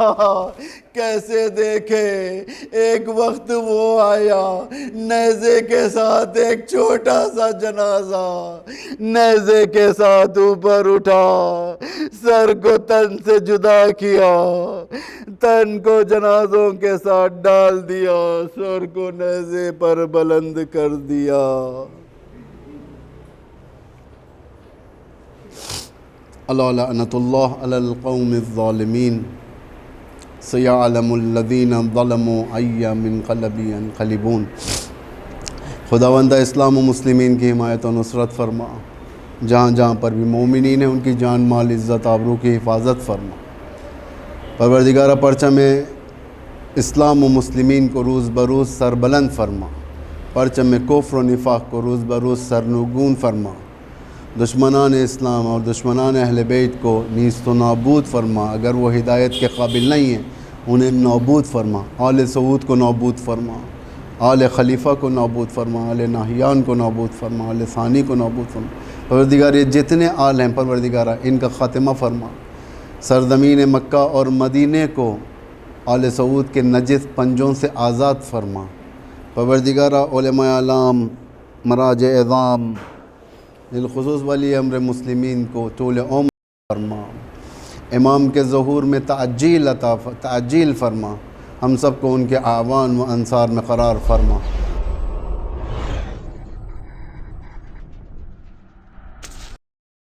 کیسے دیکھے۔ ایک وقت وہ آیا، نیزے کے ساتھ ایک چھوٹا سا جنازہ نیزے کے ساتھ اوپر اٹھا، سر کو تن سے جدا کیا، تن کو جنازوں کے ساتھ ڈال دیا، سر کو نیزے پر بلند کر دیا۔ الا لعنت اللہ علی القوم الظالمین سیعلم الذین ظلموا ای منقلب ینقلبون۔ خداوندہ اسلام و مسلمین کی حمایت و نصرت فرما، جہاں جہاں پر بھی مومنین ہیں ان کی جان مال عزت آبرو کی حفاظت فرما۔ پروردگارہ پرچم اسلام و مسلمین کو روز بروز سربلند فرما، پرچم کفر و نفاق کو روز بروز سرنگون فرما، دشمنان اسلام اور دشمنان اہل بیت کو نیست و نابود فرما، اگر وہ ہدایت کے قابل نہیں ہیں انہیں نابود فرما، آل سعود کو نابود فرما، آل خلیفہ کو نابود فرما، آل ناہیان کو نابود فرما، آل ثانی کو نابود فرما۔ پروردگار یہ جتنے آل ہیں پروردگارہ ان کا خاتمہ فرما، سرزمین مکہ اور مدینے کو آل سعود کے نجس پنجوں سے آزاد فرما۔ پروردگارہ علماء اعلام، مراجع اعظام، بالخصوص ولی امر مسلمین کو طول عمر فرما، امام کے ظہور میں تعجیل فرما، ہم سب کو ان کے اعوان و انصار میں قرار فرما۔